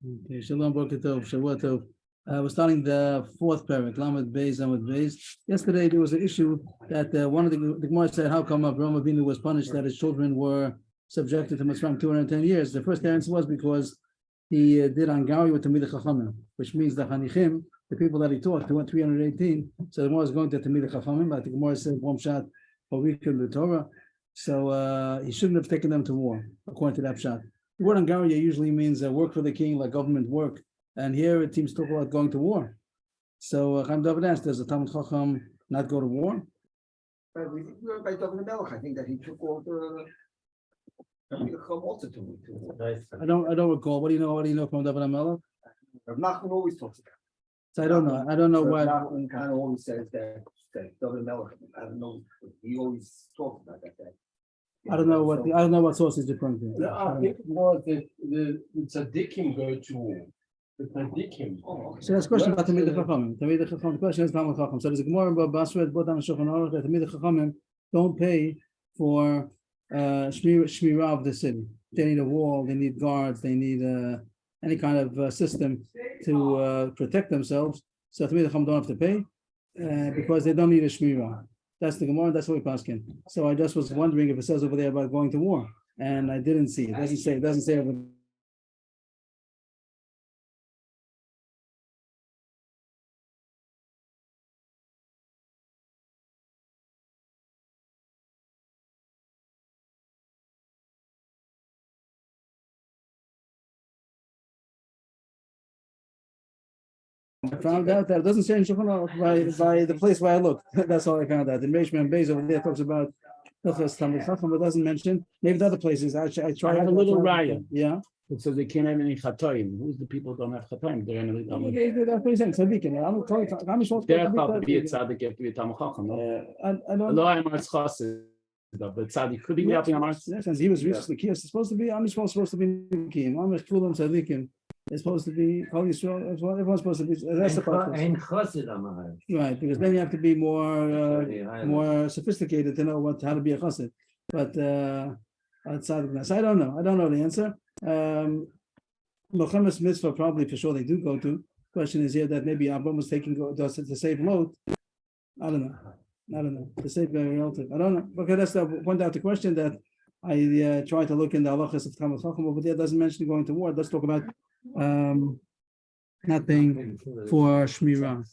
Okay, Shalom, Boker Tov, Shavua Tov. We're starting the fourth parak, Lamed Beis, Lamed Beis. Yesterday there was an issue that one of the Gemara said, how come Avraham Avinu was punished that his children were subjected to Mitzrayim 210 years? The first answer was because he did Angari with Tamid Chachamim, which means the Chanichim, the people that he taught, 318. So the Gemara is going to Tamid Chachamim, but the Gemara said one shot per week in the Torah. So he shouldn't have taken them to war, according to that shot. The word Angaria usually means work for the king, like government work. And here it seems to talk about going to war. So Chaim David asked, does the Talmud Chacham not go to war? But we think by David Melech, I think that he took all the also to war. I don't recall. What do you know from David Melech? Nachman always talks about it. So I don't know what. Nachman kind of always says that David Melech, I don't know, he always talks about that. I don't know what source is referring to. No, I think it was the tzaddikim go to war. The tzaddikim. So that's a question about Tamid Chachamim. Tamid Chachamim. The question is Talmud Chacham. So there's a Gemara about Basra, Bodan and Shulchan Aruch that Tamid Chachamim don't pay for shmirah of the city. They need a wall. They need guards. They need any kind of system to protect themselves. So Tamid Chachamim don't have to pay because they don't need a shmirah. That's the Gemara, that's what we paskin. So I just was wondering if it says over there about going to war, and I didn't see it. It doesn't say over. I found out that it doesn't say in Shulchan Aruch by the place where I looked. That's all I found out. The Meishman Beis over there talks about Hilchos Talmud Chacham, but doesn't mention maybe the other places. I try. I have a little raya. Yeah. It says they can't have any chatoim. Who's the people who don't have chatoim? They're going to That's what he's saying. Tzaddikim. I'm supposed they're thought to be a tzaddik. You have to be a talmud chacham. I don't. Lo I'm chassid, but tzaddik could be helping on our. Since he was recently kiyos, it's supposed to be. I'm supposed to be kiyim. I'm Kulam Tzaddikim. It's supposed to be Kol Yisrael. Everyone's supposed to be. That's the purpose. Right, because then you have to be more sophisticated to know how to be a chassid. But outside of that, so I don't know. I don't know the answer. Mochammed's mitzvah probably for sure they do go to. Question is here that maybe Abraham was taking to save Lot. I don't know. To save very relative. I don't know. Okay, that's the point out the question that I try to look in the halachas of Talmud Chacham over there. Doesn't mention going to war. Let's talk about not paying for shmirah.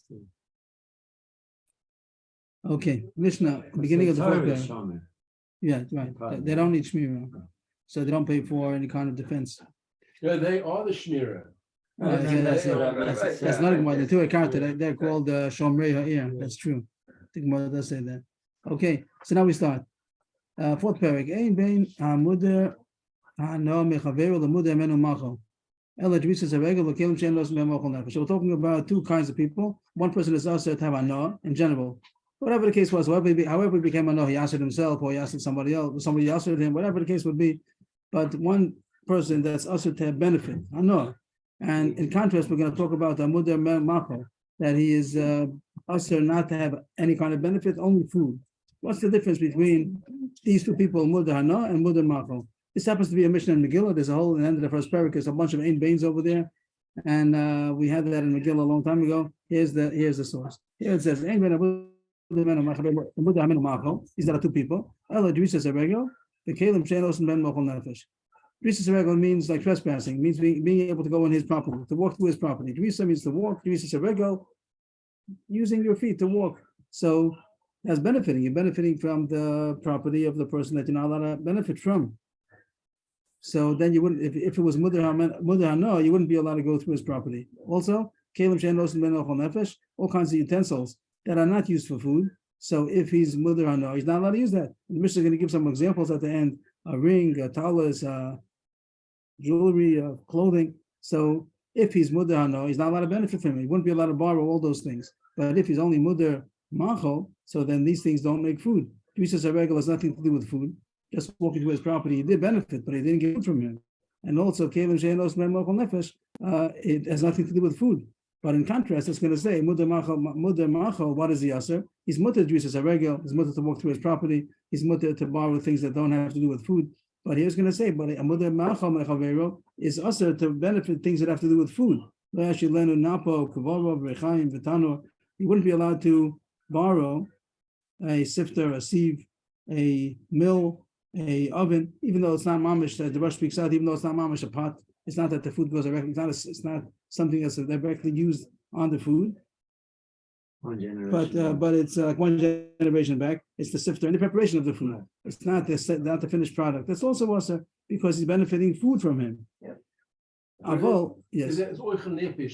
Okay, Mishnah, beginning of the fourth paragraph. Yeah, right. They don't need shmirah, so they don't pay for any kind of defense. Yeah, they are the shmirah. That's not Gemara. The two character they're called Shomrei Ha'ir. That's true. The Gemara does say that. Okay, so now we start. Fourth paragraph. Ein bein hamuder ha'no mechaveru lemuder menu machol. So we're talking about two kinds of people. One person is also to have a no in general. Whatever the case was, however he became a no, he answered himself or he answered somebody else, somebody answered him, whatever the case would be. But one person that's also to have benefit, a no. And in contrast, we're going to talk about the mudar machol, that he is also not to have any kind of benefit, only food. What's the difference between these two people, mudar hana and mudar machol? This happens to be a Mishnah in Megillah. There's a whole in the end of the first parak. There's a bunch of Ein Bains over there, and we had that in Megillah a long time ago. Here's the source. Here it says Ein Bain. These are the two people. Ella Drisas Arego, the Kalim Shenos and Ben Mochel Nefesh. Drisas Arego means like trespassing, means being able to go on his property, to walk through his property. Drisa means to walk. Drisas Arego, using your feet to walk. So that's benefiting. You're benefiting from the property of the person that you're not allowed to benefit from. So then you wouldn't, if it was Mudar Hano, you wouldn't be allowed to go through his property. Also, Kalim Shenos and Ben Mochel Nefesh, all kinds of utensils that are not used for food. So if he's mudar hano, he's not allowed to use that. And the Mishnah is going to give some examples at the end: a ring, a talis, jewelry, clothing. So if he's mudar hano, he's not allowed to benefit from it. He wouldn't be allowed to borrow all those things. But if he's only mudar machol, so then these things don't make food. Drisas Haregel has nothing to do with food. Just walking to his property, he did benefit, but he didn't get food from him. And also, Kalim Shenos Ben Mochel Nefesh, it has nothing to do with food. But in contrast, it's going to say, Mudar Machol, what is the Yasser? He's mutter Drisas Haregel, he's mutter to walk through his property, he's mutter to borrow things that don't have to do with food. But he was going to say, but a mother machal mechavero is also to benefit things that have to do with food. He wouldn't be allowed to borrow a sifter, a sieve, a mill, a oven, even though it's not mamish. The Rush speaks out, even though it's not mamish a pot. It's not that the food goes directly. It's not something that's directly used on the food. One generation. But it's like one generation back. It's the sifter and the preparation of the food. It's not the finished product. That's also because he's benefiting food from him. Yeah. Avol, yes. It's oichel nefesh.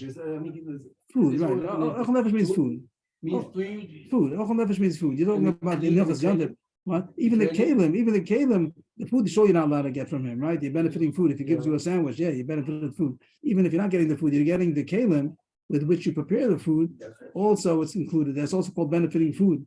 Food, right? Oichel nefesh means food. Means food. Food. Oichel nefesh means food. You're talking about the nefesh yonder. What? Even the kalim, the food, sure you're not allowed to get from him, right? You're benefiting food. If he gives you a sandwich, yeah, you benefited food. Even if you're not getting the food, you're getting the kalim with which you prepare the food. Also, it's included. That's also called benefiting food.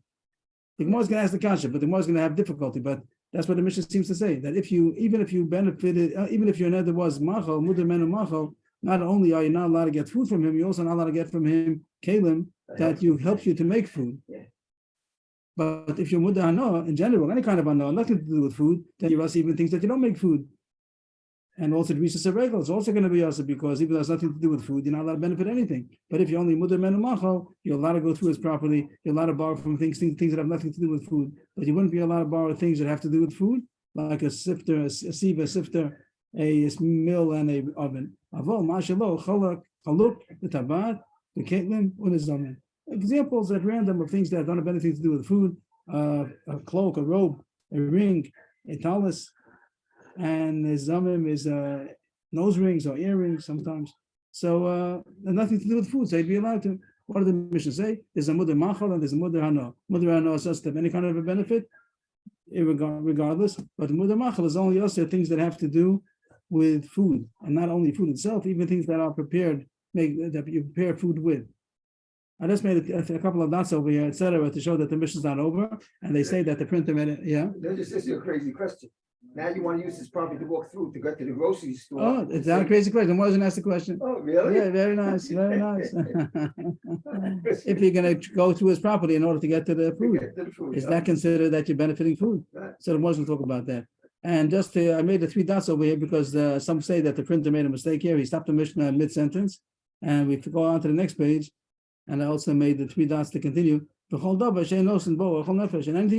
The Gemara is going to ask the kasha, but the Gemara is going to have difficulty. But that's what the Mishnah seems to say. That even if you benefited, even if your nether was machal, muder menu machal, not only are you not allowed to get food from him, you're also not allowed to get from him kalim that helps you to make food. Yeah. But if you're muda hana, in general, any kind of hana, nothing to do with food, then you're also even things that you don't make food. And also the Rishas Regel is also going to be also because even though it's nothing to do with food, you're not allowed to benefit anything. But if you're only muda menu machal, you're allowed to go through it properly. You're allowed to borrow from things that have nothing to do with food. But you wouldn't be allowed to borrow things that have to do with food, like a sifter, a sieve, a sifter, a mill, and a oven. Avol mashalo chaluk the tabat the ketlim unizamin. Examples at random of things that don't have anything to do with food: a cloak, a robe, a ring, a talus, and zamim is nose rings or earrings sometimes. So nothing to do with food. So you'd be allowed to. What did the Mishnah say? There's a mother machal and there's a mother hana. Mother hana is just any kind of a benefit, regardless. But the mother machal is only also things that have to do with food, and not only food itself, even things that are prepared, that you prepare food with. I just made a couple of dots over here, etc., to show that the mission is not over, and they say that the printer made it. Yeah. They'll just ask you a crazy question. Now you want to use this property to walk through to get to the grocery store. Oh, it's not a crazy question. Why wasn't asked the question? Oh, really? Yeah, very nice, very nice. If you're going to go through his property in order to get to the food, Get to the food, is yeah. that considered that you're benefiting food? Right. So the Muslims talk about that. And just I made the 3 dots over here because some say that the printer made a mistake here. He stopped the Mishnah mid-sentence, and we go on to the next page. And I also made the 3 dots to continue. And anything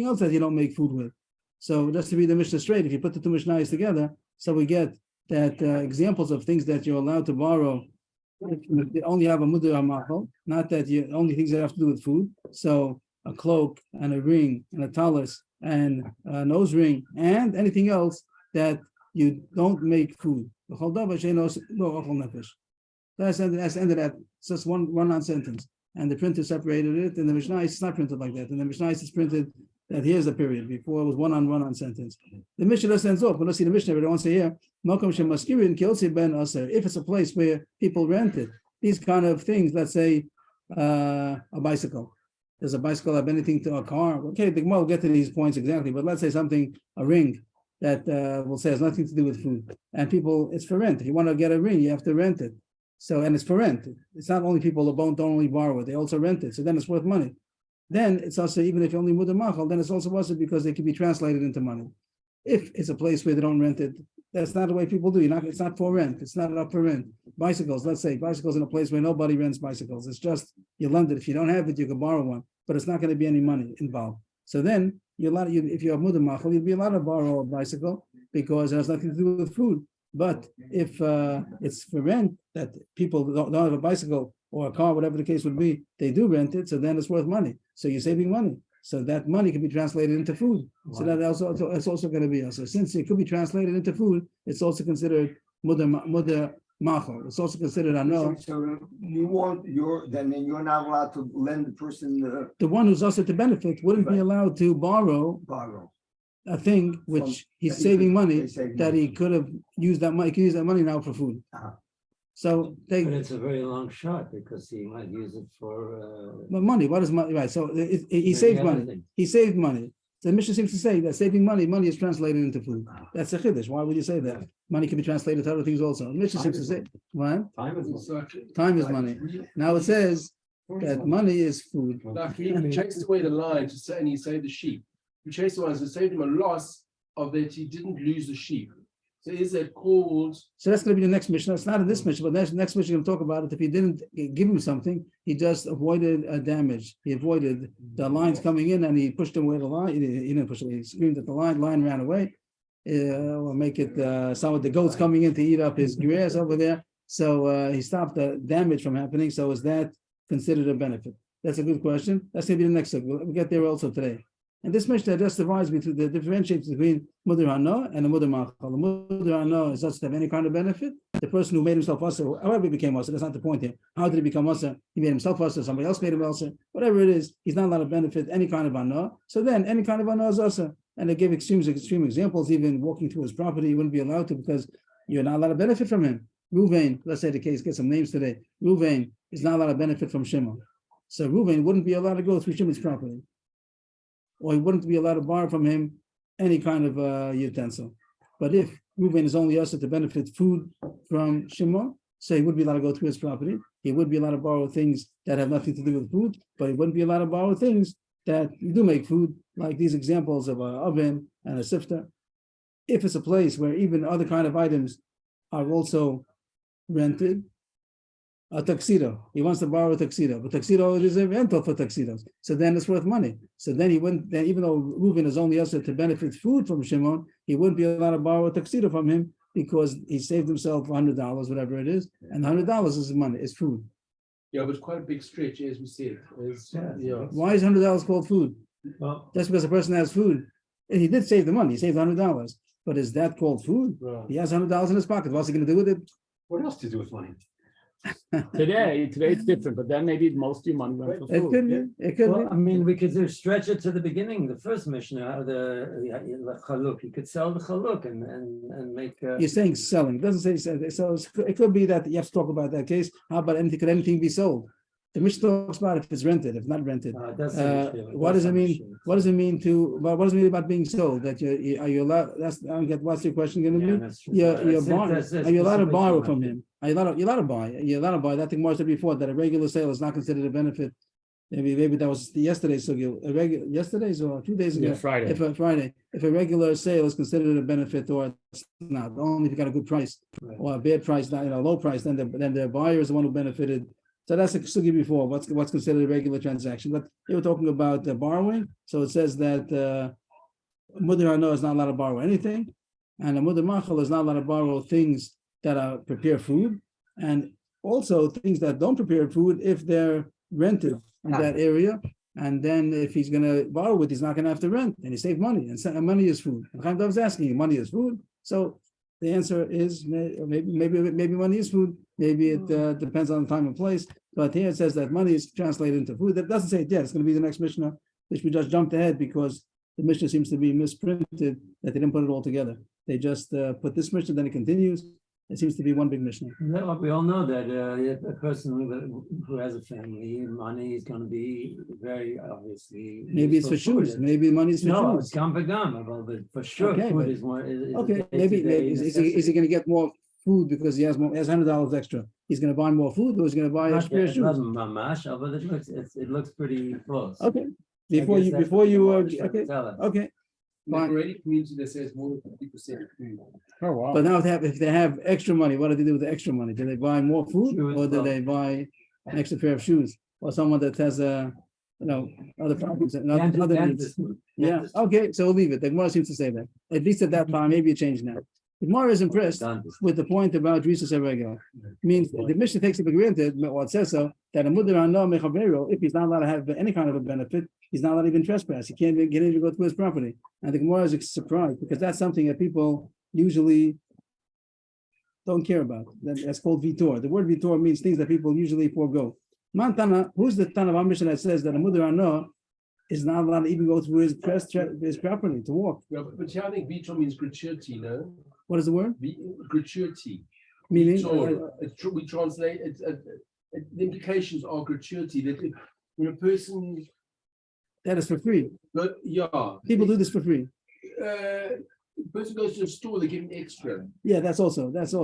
else that you don't make food with. So just to read the Mishnah straight, if you put the 2 Mishnahs together, so we get that examples of things that you're allowed to borrow. You only have a mudah hamachal, not that you only things that have to do with food. So a cloak and a ring and a talus and a nose ring and anything else that you don't make food. That's the end of that. It's just one long sentence. And the printer separated it, and the Mishnah is not printed like that. And the Mishnah is printed that here's the period. Before it was one-on-one sentence. The Mishnah just ends off. But let's see the Mishnah. But I want to say here, if it's a place where people rent it, these kind of things. Let's say a bicycle. Does a bicycle have anything to a car? Okay, the Gemara will get to these points exactly. But let's say something, a ring that will say has nothing to do with food, and people, it's for rent. If you want to get a ring, you have to rent it. So, and it's for rent. It's not only people who don't only borrow it, they also rent it. So then it's worth money. Then it's also, even if you only mudah machal, then it's also worth it because they can be translated into money. If it's a place where they don't rent it, that's not the way people do. It's not for rent. It's not up for rent. Bicycles, let's say, bicycles in a place where nobody rents bicycles. It's just, you lend it. If you don't have it, you can borrow one, but it's not going to be any money involved. So then, if you have mudah machal, you'd be allowed to borrow a bicycle because it has nothing to do with food. But if it's for rent, that people don't have a bicycle or a car, whatever the case would be, they do rent it, so then it's worth money. So you're saving money. So that money can be translated into food. Wow. So that it's also going to be also. Since it could be translated into food, it's also considered mudah machal. It's also considered anah. So then you're not allowed to lend the person the one who's also to benefit wouldn't be allowed to borrow a thing which he's saving money that he could have used that money. He can use that money now for food. So but it's a very long shot because he might use it for money. What is money? Right. So he saved money. He saved money. The Mishnah seems to say that saving money is translated into food. That's a chiddush. Why would you say that? Money can be translated to other things also. The Mishnah seems to say what? Time is money. Now it says that money is food. Like he chased away the lion and he saved the sheep. He chased away and saved him a loss of that he didn't lose the sheep. So is that called? So that's going to be the next mission. It's not in this mission, but next mission going to talk about it. If he didn't give him something, he just avoided damage. He avoided the lines coming in, and he pushed away the line. He didn't push it. He screamed at the line. Line ran away. Or make it some of the goats coming in to eat up his grass over there. So he stopped the damage from happening. So is that considered a benefit? That's a good question. That's going to be the next. We'll get there also today. And this Mishnah just divides between the differentiates between Mudar Hana and the Mudar Machal. The Mudar Hana is doesn't have any kind of benefit. The person who made himself Asa, however he became Asa, that's not the point here. How did he become Asa? He made himself Asa, somebody else made him Asa. Whatever it is, he's not allowed to benefit any kind of Hana. So then any kind of Hana is Asa. And they give extreme examples, even walking through his property, you wouldn't be allowed to because you're not allowed to benefit from him. Ruvain, let's say the case, get some names today. Ruvain is not allowed to benefit from Shimon. So Ruvain wouldn't be allowed to go through Shimon's property. Or he wouldn't be allowed to borrow from him any kind of utensil. But if Reuven is only asked to benefit food from Shimon, so he would be allowed to go through his property. He would be allowed to borrow things that have nothing to do with food, but he wouldn't be allowed to borrow things that do make food, like these examples of an oven and a sifter. If it's a place where even other kind of items are also rented, a tuxedo. He wants to borrow a tuxedo, but tuxedo is a rental for tuxedos. So then it's worth money. So then he wouldn't. Then even though Reuven is only asked to benefit food from Shimon, he wouldn't be allowed to borrow a tuxedo from him because he saved himself $100, whatever it is, and $100 is money, is food. Yeah, but it's quite a big stretch, as we said. Why is $100 called food? Well, Just because a person has food, and he did save the money. He saved $100, but is that called food? Right. He has $100 in his pocket. What's he going to do with it? What else to do with money? Today it's different, but then maybe most of your money went for It food. could be. It could well, I be. mean, we could stretch it to the beginning, the first Mishnah, the chaluk. You could sell the chaluk and make. You're saying selling. It doesn't say sell. So it could be that you have to talk about that case. How about anything? Could anything be sold? The Mishnah talks about if it's rented, if not rented. What does it mean? What does it mean to? What does it mean about being sold? That are you allowed? That's I don't get. What's your question going to be? You're buying. Are you allowed to borrow from him? Are you allowed to buy? You're allowed to buy. That thing Mark said before that a regular sale is not considered a benefit. Maybe that was yesterday's yesterday's or 2 days ago. Yeah, Friday. If a regular sale is considered a benefit or it's not, only if you got a good price or a bad price, not low price, then the buyer is the one who benefited. So that's a sugi before what's considered a regular transaction. But they were talking about borrowing. So it says that Mudar Hana is not allowed to borrow anything, and a Mudar Machal is not allowed to borrow things that prepare food, and also things that don't prepare food if they're rented in that area. And then if he's going to borrow it, he's not going to have to rent, and he saved money. And money is food. And Chaim Dov was asking, money is food. So the answer is maybe money is food. Maybe it depends on the time and place. But here it says that money is translated into food. That doesn't say it yet. It's going to be the next Mishnah, which we just jumped ahead because the Mishnah seems to be misprinted, that they didn't put it all together. They just put this Mishnah, then it continues. It seems to be one big Mishnah. No, we all know that a person who has a family, money is going to be very obviously. Maybe it's for shoes. Maybe money is for No, shoes. it's gam but for sure, Okay, food but- is more. Okay, maybe is he going to get more food because he has $100 extra? He's going to buy more food, or he's going to buy extra pair of shoes? Mamash, but it looks pretty close. Okay, I before guess you that's before what you the Gemara is trying to okay, tell us. okay. In the Fine. Haredi community that says more than 50% food. Oh, wow. But now if they have extra money, what do they do with the extra money? Do they buy more food, Shoes, or do well- they buy an extra pair of shoes, or someone that has other problems, other needs? Yeah, okay, so we'll leave it. The Gemara seems to say that. At least at that time, maybe it changed now. The Gemara is impressed with the point about Risus Eregel. Means the Mishnah takes it for granted, or it says so, that a Mudar Hana Mechavero, if he's not allowed to have any kind of a benefit, he's not allowed to even trespass. He can't get in to go through his property. And the Gemara is surprised because that's something that people usually don't care about. That's called Vitor. The word Vitor means things that people usually forego. Mantana, who's the Tana of our Mishnah that says that a Mudar Hana is not allowed to even go through his property to walk? Yeah, but here I think Vitor means gratuity, no? What is the word? Gratuity. Meaning, Vitor, we translate it, the implications are gratuity. That when a person, that is for free. but yeah, People do this for free. Person goes to a store, they give him extra. Yeah, that's all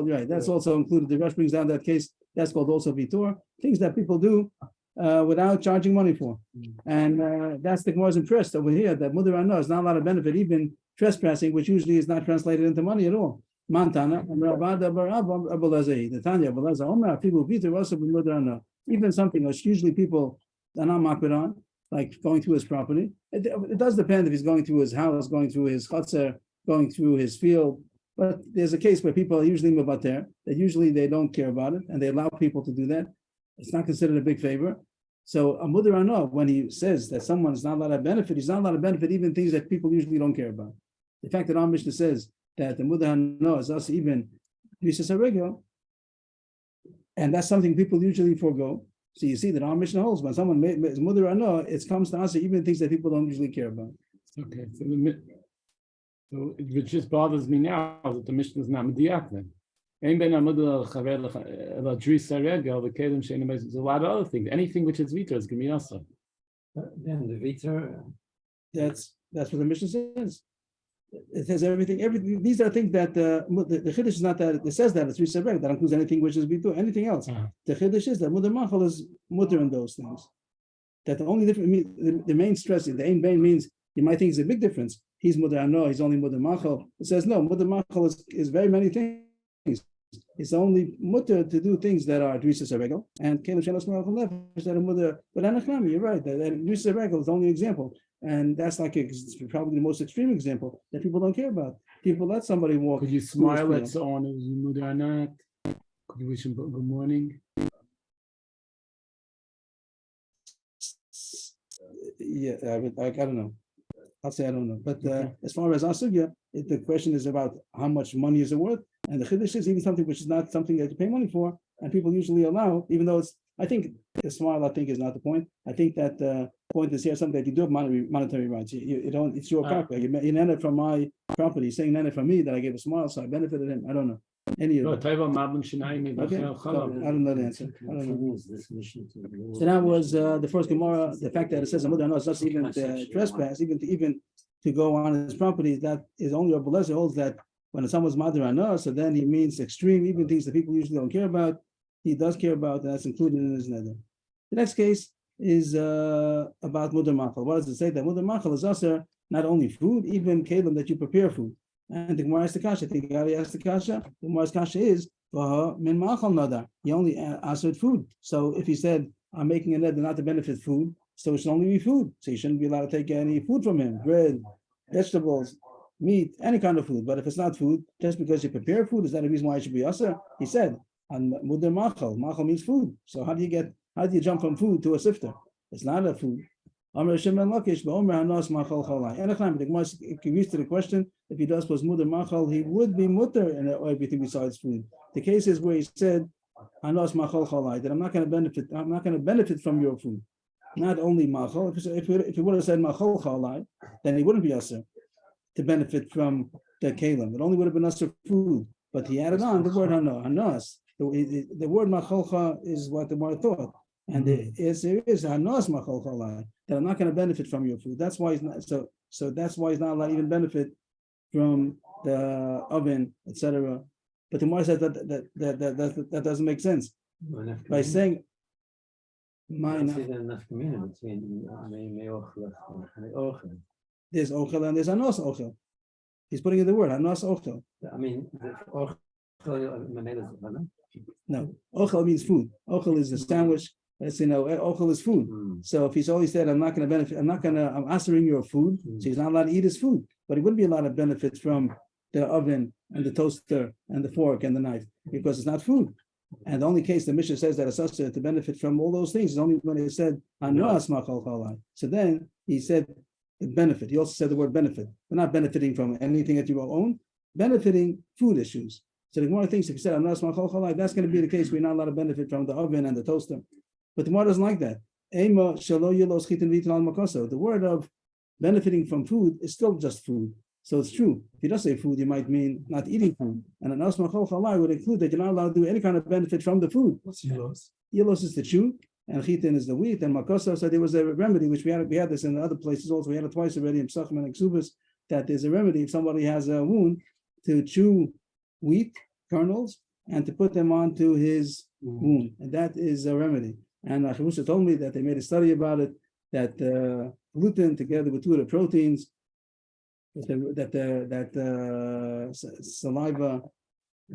right. That's also included. The Rush brings down that case. That's called also Vitor. Things that people do without charging money for. And that's the Gemara's impressed over here that Mudar Hana is not allowed to benefit even trespassing, which usually is not translated into money at all. Montana, the Tanya, even something which usually people are not makbid on, like going through his property. It does depend if he's going through his house, going through his chutzner, going through his field. But there's a case where people are usually about there, that usually they don't care about it, and they allow people to do that. It's not considered a big favor. So a mudar ano, when he says that someone is not allowed to benefit, he's not allowed to benefit even things that people usually don't care about. The fact that our Mishnah says that the mudar ano is also even uses a regular, and that's something people usually forego. So you see that our Mishnah holds when someone is mudar ano, it comes to us even things that people don't usually care about. Okay, so it just bothers me now that the Mishnah is not mediac then. There's a lot of other things. Anything which is viter is gemiyasa. Then the Viter, That's what the Mishnah says. It says everything. These are things that the chiddush is not that it says that it's risareg, that includes anything which is bitu. Anything else, the chiddush is that mudar machal is mutter in those things. That the only difference, the main stress, the ain bain means you might think it's a big difference. He's mudar ano, he's only mudar machal. It says no, mudar machal is very many things. It's only mutter to do things that are drisas regal and kelim shelos malachal nefesh that are mutter. But anachnami, you're right. That drisas regal is the only example, and that's like probably the most extreme example that people don't care about. People let somebody walk. Could you smile at someone who's mudar anat? Could you wish him good morning? Yeah, I don't know. I'll say I don't know. But as far as asugya, the question is about how much money is it worth, and the chiddush is even something which is not something that you pay money for, and people usually allow, even though it's. I think the smile, I think, is not the point. I think that the point is here something that you do have monetary rights. You don't. It's your property. You nend it from my property. Saying nend it from me that I gave a smile, so I benefited him. I don't know. Any of it. Okay, so I don't know the answer. I don't know. So that was the first Gemara. The fact that it says Amud Ano is not even trespass, even to go on his property. That is only a Belezer holds that when someone's Madar Ano, so then he means extreme, even things that people usually don't care about. He does care about, and that's included in his nether. The next case is about Mudar Machal. What does it say? That Mudar Machal is also not only food, even kelim that you prepare food. And the Gemara asked the kasha. I think Gary asked the kasha. The Gemara's kasha is min machal nadar. He only answered food. So if he said, "I'm making a neder not to benefit food," so it should only be food. So you shouldn't be allowed to take any food from him: bread, vegetables, meat, any kind of food. But if it's not food, just because you prepare food, is that a reason why it should be aser? He said, "And mudar machal. Machal means food. So how do you jump from food to a sifter? It's not a food." The Gemara agrees to the question. If he does post mudar machal, he would be mutter in everything besides food. The case is where he said, "Anos machal chalai," that I'm not going to benefit from your food. Not only machal. If he would have said machal chalai, then he wouldn't be aser to benefit from the kalim. It only would have been aser food. But he added on the word hanos. The word macholcha is what the Gemara thought, and the answer is hanos macholcha, that I'm not going to benefit from your food. That's why he's not. So that's why he's not allowed to even benefit from the oven, etc. But the Gemara says that doesn't make sense by saying there's ochel and there's anos ochel. He's putting in the word anos ochel. I mean, no, ochel means food. Ochel is a sandwich. As you know, ochel is food. So if he's always said, I'm answering your food, so he's not allowed to eat his food. But he wouldn't be allowed to benefit from the oven and the toaster and the fork and the knife because it's not food. And the only case the Mishnah says that it's associated to benefit from all those things is only when it said, so then he said benefit. He also said the word benefit. We're not benefiting from anything that you own, benefiting food issues. So the Gemara thinks if you said that's going to be the case where you're not allowed to benefit from the oven and the toaster. But the Gemara doesn't like that. The word of benefiting from food is still just food. So it's true. If you don't say food, you might mean not eating food. And an asmachol chalai would include that you're not allowed to do any kind of benefit from the food. What's yilos? Yilos is the chew, and chitin is the wheat, and makosa. So there was a remedy, which we had this in other places also. We had it twice already in Psachim and Ksubas, that there's a remedy if somebody has a wound to chew wheat kernels and to put them onto his wound. And that is a remedy. And Chavusha told me that they made a study about it, that gluten together with two of the proteins saliva,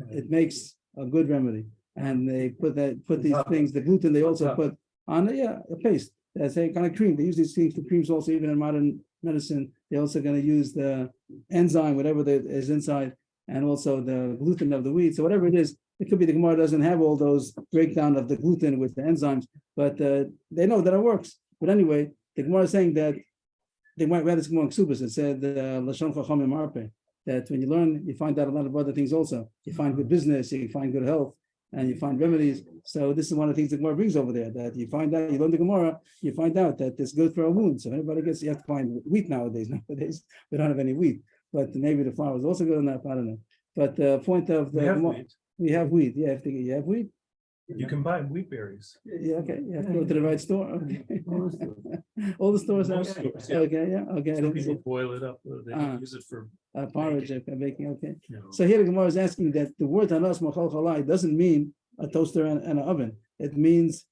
it makes a good remedy. And they put these things, the gluten, they also put on, a paste. That's a kind of cream. They use these things for creams also, even in modern medicine. They're also going to use the enzyme, whatever that is inside, and also the gluten of the wheat. So whatever it is, it could be the Gemara doesn't have all those breakdown of the gluten with the enzymes, but they know that it works. But anyway, the Gemara is saying that they might read this Gemara in Ksubas. It said Lashon Chachamim Marpeh, that when you learn, you find out a lot of other things also. You find good business, you find good health, and you find remedies. So this is one of the things the Gemara brings over there, that you find out, you learn the Gemara, you find out that it's good for a wound. So everybody gets, you have to find wheat nowadays. Nowadays, we don't have any wheat, but maybe the flour is also good enough, I don't know. But the point of the we have wheat. Yeah, you have wheat. You can buy wheat berries. Yeah, okay. You have to go to the right store. Okay. All the stores have. Most stores, yeah. Okay, yeah, okay. I Some didn't see. people boil it up, they use it for, Porridge, baking, okay. you know. So here the Gemara is asking that the word hanas machal chalai doesn't mean a toaster and an oven. It means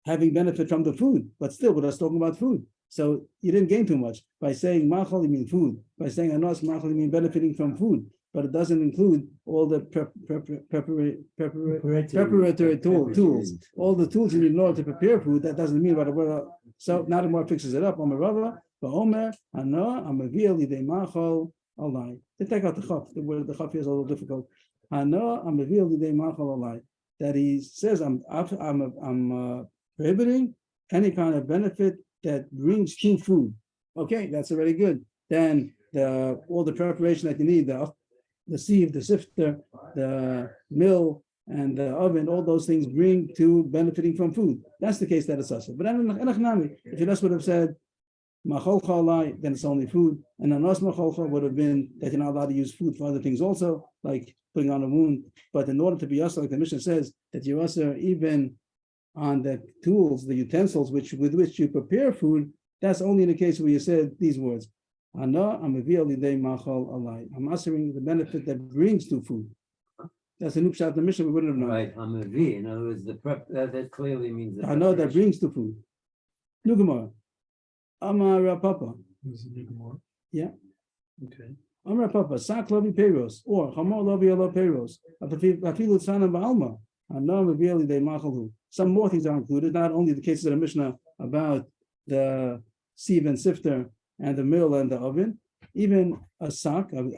having benefit from the food, but still, we're just talking about food. So you didn't gain too much. By saying machal, you mean food. By saying hanas machal, you mean benefiting from food. But it doesn't include all the preparatory tools. All the tools you need in order to prepare food. That doesn't mean what. So now the more fixes it up. Omer, Hana, Amavil, Lidei Machal, Alai. They take out the chaf. The word the chaf is a little difficult. Hana, Amavil, Lidei Machal, Alai. That he says, I'm prohibiting any kind of benefit that brings to food. Okay, that's already good. Then all the preparation that you need, the sieve, the sifter, the mill, and the oven, all those things bring to benefiting from food. That's the case that it's also. But if you just would have said machol chalai, then it's only food. And anos machol would have been that you're not allowed to use food for other things also, like putting on a wound. But in order to be also, like the Mishnah says, that you're also even on the tools, the utensils with which you prepare food, that's only in the case where you said these words. I'm answering the benefit that brings to food. That's a new pshat the Mishnah we wouldn't have known. Right, Hamavi, in other words, the prep, that clearly means the I know that brings to food. New Gemara. Amar Papa. Is it even more? Yeah. Okay. Amar Papa, Sak Lovi Peros, or Hamor Lovi Alo Peros, Afilu Tzana Ba'alma. Some more things are included, not only the cases of the Mishnah about the sieve and sifter and the mill and the oven, even a sack and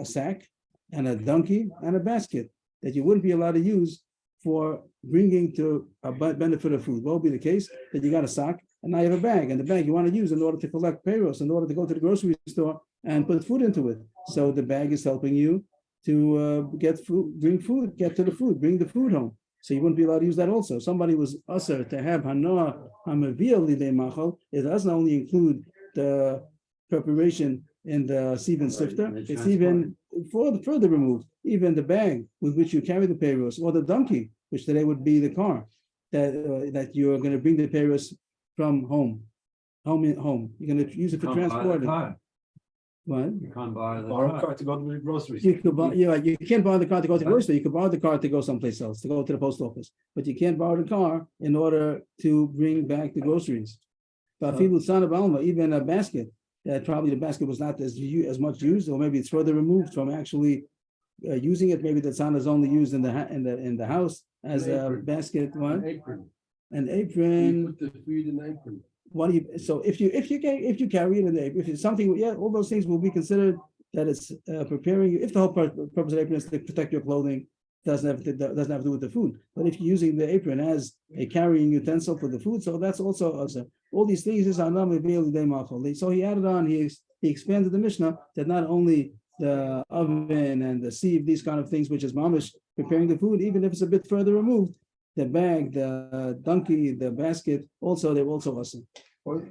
a donkey and a basket that you wouldn't be allowed to use for bringing to a benefit of food. What would be the case? That you got a sack and now you have a bag, and the bag you want to use in order to collect payros, in order to go to the grocery store and put food into it. So the bag is helping you to get to the food, bring the food home. So you wouldn't be allowed to use that also. Somebody was usher to have hanoah hamavil lidei machal. It doesn't only include the preparation in the sieve and sifter. It's even further removed. Even the bag with which you carry the payros, or the donkey, which today would be the car, that you're going to bring the payros from home. You're going to use it for transporting. What? You can't borrow the Borrow a car. car to go to the grocery You store. could buy, you can't borrow the car to go to the grocery store. You could borrow the car to go someplace else, to go to the post office, but you can't borrow the car in order to bring back the groceries. But even a basket, that probably the basket was not as much used, or maybe it's further removed from actually using it. Maybe the tzana is only used in the house as a basket. What? An apron. An You apron. put the food in the apron. What do you? So if you carry it in the apron, if it's something, yeah, all those things will be considered that it's preparing you. If the whole purpose of the apron is to protect your clothing, doesn't have to do with the food. But if you're using the apron as a carrying utensil for the food, so that's also all these things is so he added on. He expanded the Mishnah that not only the oven and the sieve, these kind of things, which is mamish preparing the food, even if it's a bit further removed, the bag, the donkey, the basket, they're also awesome. Well,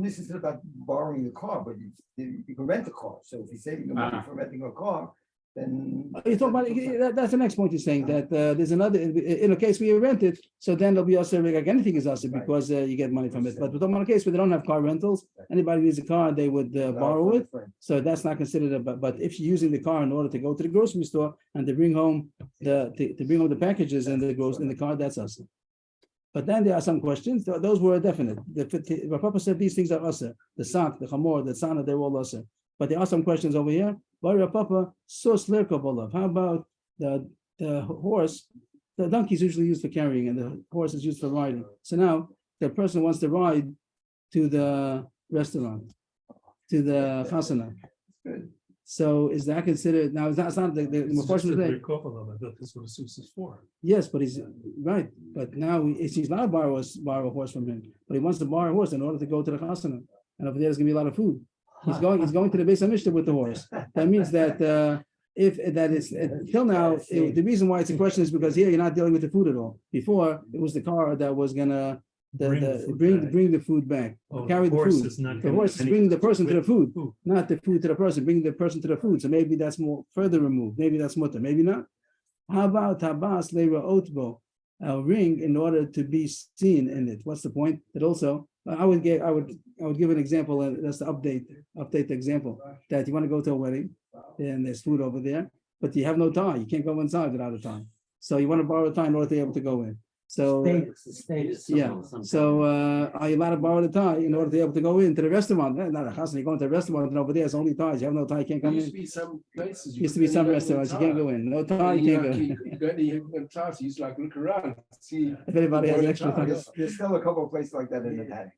this is about borrowing the car, but you can rent a car. So if you're saving the money for renting a car, then You talk about that's the next point. You're saying that there's another in a case where you rent it, so then there'll be also like anything is also because you get money from it. But we're talking about a case where they don't have car rentals. Anybody needs a car, they would borrow it. So that's not considered. But if you're using the car in order to go to the grocery store and to bring home the packages and in the car, that's awesome. But then there are some questions. Those were definite. The Papa said these things are usher. The sak, the chamor, the tzana, they're all usher. But there are some questions over here. Papa how about the horse? The donkey is usually used for carrying, and the horse is used for riding. So now the person wants to ride to the restaurant, to the chasana. Good. So is that considered now? That's not the It's just portion a of the great couple of them. I thought this was what Seuss is for. yes, but he's right. But now he's not borrow a horse from him, but he wants to borrow a horse in order to go to the chasana, and over there's gonna be a lot of food. He's going to the Beis HaMikdash with the horse. That means that if that is till now, the reason why it's a question is because here you're not dealing with the food at all. Before it was the car that was gonna Bring the food back. bring the food back, Oh, carry the horse food. is not The gonna- horse is and bringing the person to the food, Food. not the food to the person, bringing the person to the food. So maybe that's more further removed. Maybe that's mutter, maybe not. How about tabas leira otbo, a ring in order to be seen in it? What's the point? That also I would give an example, and that's the update the example that you want to go to a wedding and there's food over there, but you have no tie. You can't go inside without a tie. So you want to borrow a tie in order to be able to go in. So Status. yeah. So are you allowed to borrow the tie in order to be able to go into the restaurant? Not a chassan. You go into a restaurant and over there, it's only ties. You have no tie, you can't There come used in. to be some places. Used to be some restaurants, you can't go in. No tie, you can't go in. You go to class, you used to like look around, see. If anybody has extra time. There's still a couple of places like that in the net.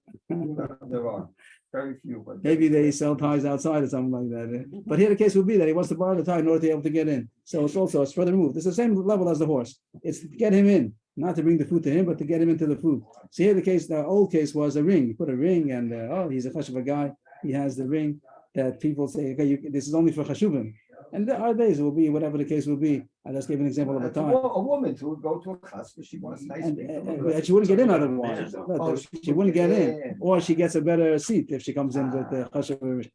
There are very few, but. Maybe they sell ties outside or something like that. But here the case would be that he wants to borrow the tie in order to be able to get in. So it's further removed. It's the same level as the horse. It's to get him in, not to bring the food to him, but to get him into the food. So here the old case was a ring. You put a ring and he's a chashuv guy. He has the ring that people say, okay, this is only for chashuvim. And there are days it will be whatever the case will be. I just gave an example of a tie. A woman to go to a class because she wants nice. And she wouldn't get in otherwise. Oh, She wouldn't get in, yeah. or she gets a better seat if she comes in with the chashuv.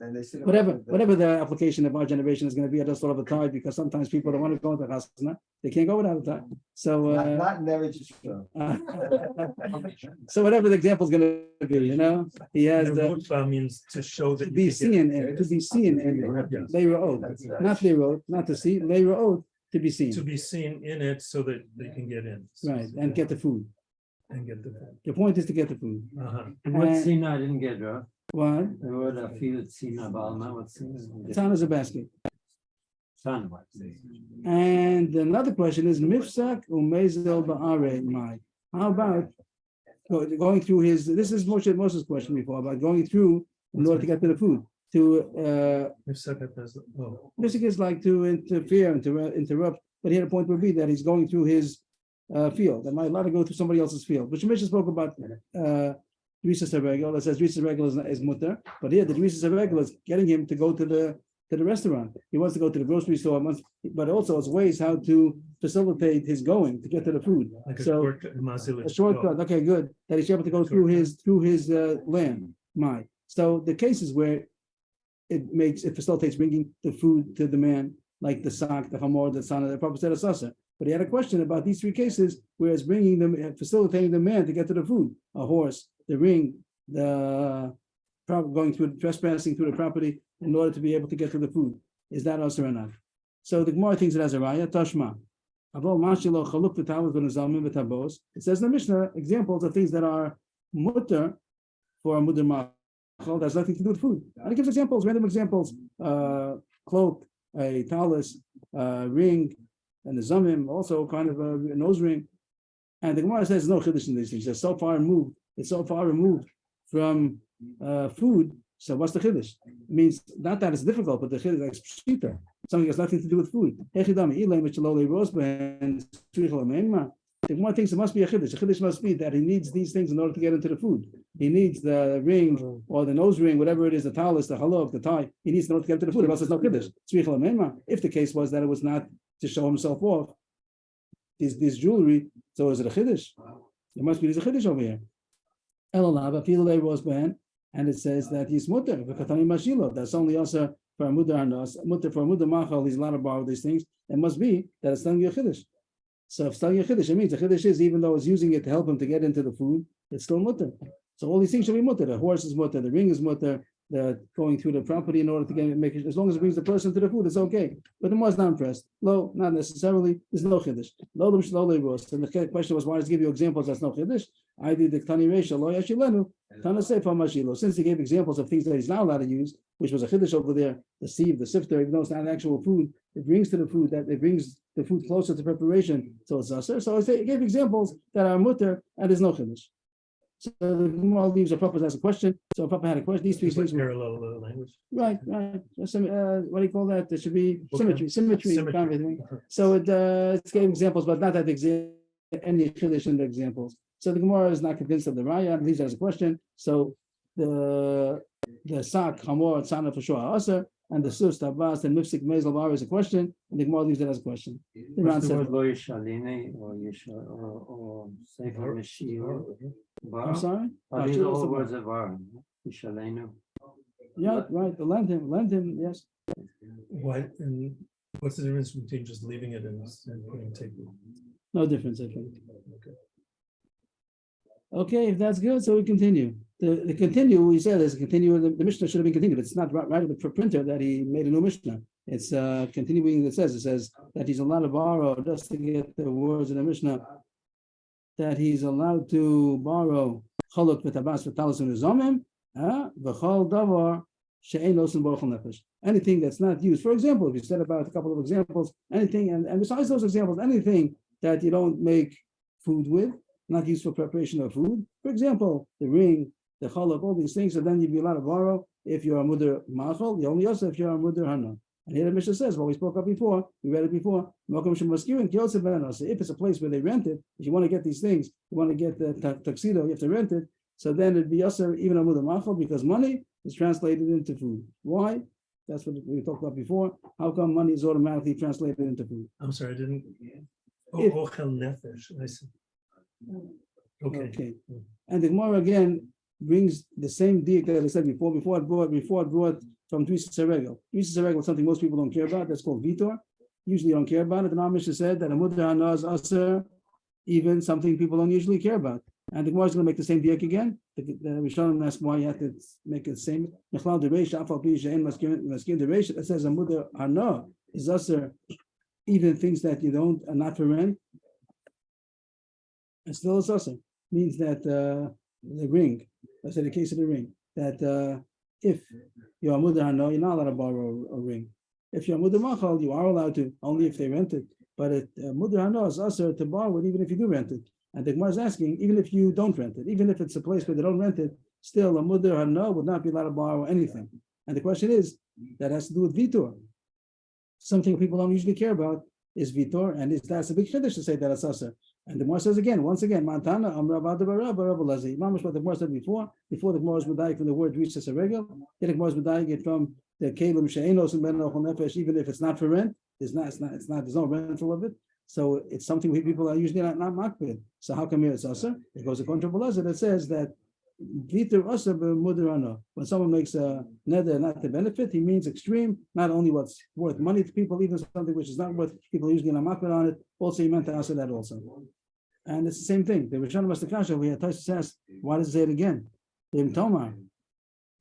And they sit Whatever the application of our generation is going to be, I just thought of a tie because sometimes people don't want to go to chasana. They can't go without a tie. So Not never just. so whatever the example is going to be, he has And the Rutba means to show that. to be seen in Yes. they were owed, not they wrote, not to see, they were owed to be seen, To be seen in it so that they can get in. right, and get the food. And get the food. The point is to get the food. Uh-huh. And what And- scene I didn't get, Rav? What? The word I feel it's seen about now, what scene? Town is a basket. Son. And another question is mifsak umezel ba'are mai. How about going through his? This is Moshe's question before about going through in order to get to the food. If second does, oh, Mifsak is like to interfere and to interrupt. But here the point would be that he's going through his field. Am I allowed to go through somebody else's field? Which Mishnah spoke about. Drisas HaRegel, that says Drisas HaRegel is mutter, but here the Drisas HaRegel is getting him to go to the restaurant. He wants to go to the grocery store, but also it's ways how to facilitate his going to get to the food. like a So shortcut. a shortcut, okay, good, that he's able to go through his land. So the cases where it facilitates bringing the food to the man, like the sak, the chamor, the tzana, the Prophet said a sasa. But he had a question about these three cases where it's bringing them, facilitating the man to get to the food, a horse, the ring, going through trespassing through the property in order to be able to get to the food. Is that also or not? So the Gemara thinks it has a raya, tashma. It says in the Mishnah examples of things that are mutter for a mutter machal, that's nothing to do with food. And it gives examples, random examples, cloak, a talus, ring, and the zamim, also kind of a nose ring. And the Gemara says no chiddush in these things. They're so far removed. It's so far removed from food. So what's the chiddush? It means not that it's difficult, but the chiddush is pshita. Something has nothing to do with food. The Gemara thinks it must be a chiddush. The chiddush must be that he needs these things in order to get into the food. He needs the ring or the nose ring, whatever it is, the talus, the halov, the tie. He needs in order to get into the food. Or else it's no chiddush. If the case was that it was not to show himself off, this jewelry, so is it a chiddush? There must be there's a chiddush over here. And it says that he's mutter. That's only also for a mutter and us. Mutter for a mutter machal, he's allowed to borrow these things. It must be that it's telling you a chiddush. So if it's telling you a chiddush, it means the chiddush is even though it's using it to help him to get into the food, it's still mutter. So all these things should be mutter. The horse is mutter, the ring is mutter, going through the property in order to make it, as long as it brings the person to the food, it's okay. But the Gemara is not impressed. Lo, not necessarily. There's no chiddush. Lo, and the question was, why does he give you examples? That's no chiddush. I did the Tani Reisha, Lo Yashilenu, Tana Sefer Mashilo. Since he gave examples of things that he's not allowed to use, which was a chiddush over there, the sieve, the sifter, even though it's not actual food, it brings to the food that it brings the food closer to preparation, so it's aser. So he gave examples that are mutter, and there's no chiddush. So the Gemara leaves a Papa has a question. So Papa had a question. These three things were Parallel language. right. What do you call that? There should be Okay. symmetry, kind of thing. So it gave examples, but not that any chiddush in the examples. So the Gemara is not convinced of the raya and leaves that as a question. So the sak hamor tzana for sure aser, and the sus tabas and mifsik mezel bar is a question, and the Gemara leaves it as a question. The Ran What's the said, word lo yishalini or sefer meshil? I'm sorry. Are these all words of var? Yishalenu. Yeah, right. The lend him. Yes. Why, and what's the difference between just leaving it and putting table? No difference, I think. Okay, if that's good, so we continue. The continue, we said is continue. The Mishnah should have been continued. It's not right of the printer that he made a new Mishnah. It's continuing. It says that he's allowed to borrow, just to get the words in the Mishnah, that he's allowed to borrow chaluk v'tabas v'talis u'nizomim v'chol davar she'ein osin b'ochel nefesh. Anything that's not used. For example, if you said about a couple of examples, anything, and besides those examples, anything that you don't make food with, not used for preparation of food. For example, the ring, the chaluk, all these things, and then you'd be allowed to borrow if you're a mudar machal, you only also if you're a mudar hana. And here the Mishnah says, well, we spoke up before, we read it before, if it's a place where they rent it, if you want to get these things, you want to get the tuxedo, you have to rent it, so then it'd be also even a mudar machal, because money is translated into food. Why? That's what we talked about before. How come money is automatically translated into food? I'm sorry, I didn't. If- Ochel nefesh, I see. Okay. And the Gemara again brings the same diak that I said before it brought from Drisha Seregel. Drisha Seregel is something most people don't care about. That's called Vitor. Usually don't care about it. The Mishnah said that a mudar hana is aser, even something people don't usually care about. And the Gemara is going to make the same diak again. The Rishonim ask why you have to make it the same. It says a mudar hana is aser, even things that you don't are not for rent. And still it's also means that the ring, let's say the case of the ring, that if you're a mudar hana, you're not allowed to borrow a ring. If you're a mudar machal, you are allowed to, only if they rent it. But mudar hana is also to borrow it, even if you do rent it. And the Gemara is asking, even if you don't rent it, even if it's a place where they don't rent it, still a mudar hana would not be allowed to borrow anything. And the question is, that has to do with vitor. Something people don't usually care about is vitor, and that's a big chiddush to say that it's aser. And the Gemara says once again, Montana, Mamish what the Gemara said before the Gemara was medayik from the word Drisha Seregel, the Gemara was medayik from the Kalim She'enos and Ben Ochel Nefesh, even if it's not for rent, there's no rental of it. So it's something people are usually not makbid. So how come here it's aser? It goes according to Belazar that says that Vitor aser b'mudar hana. When someone makes a neder not to benefit, he means extreme, not only what's worth money to people, even something which is not worth, people usually not makbid on it. Also, he meant to answer that also. And it's the same thing. The Rishonim asked the kasha, we had Taisus asked, why does it say it again? Bim Tomar,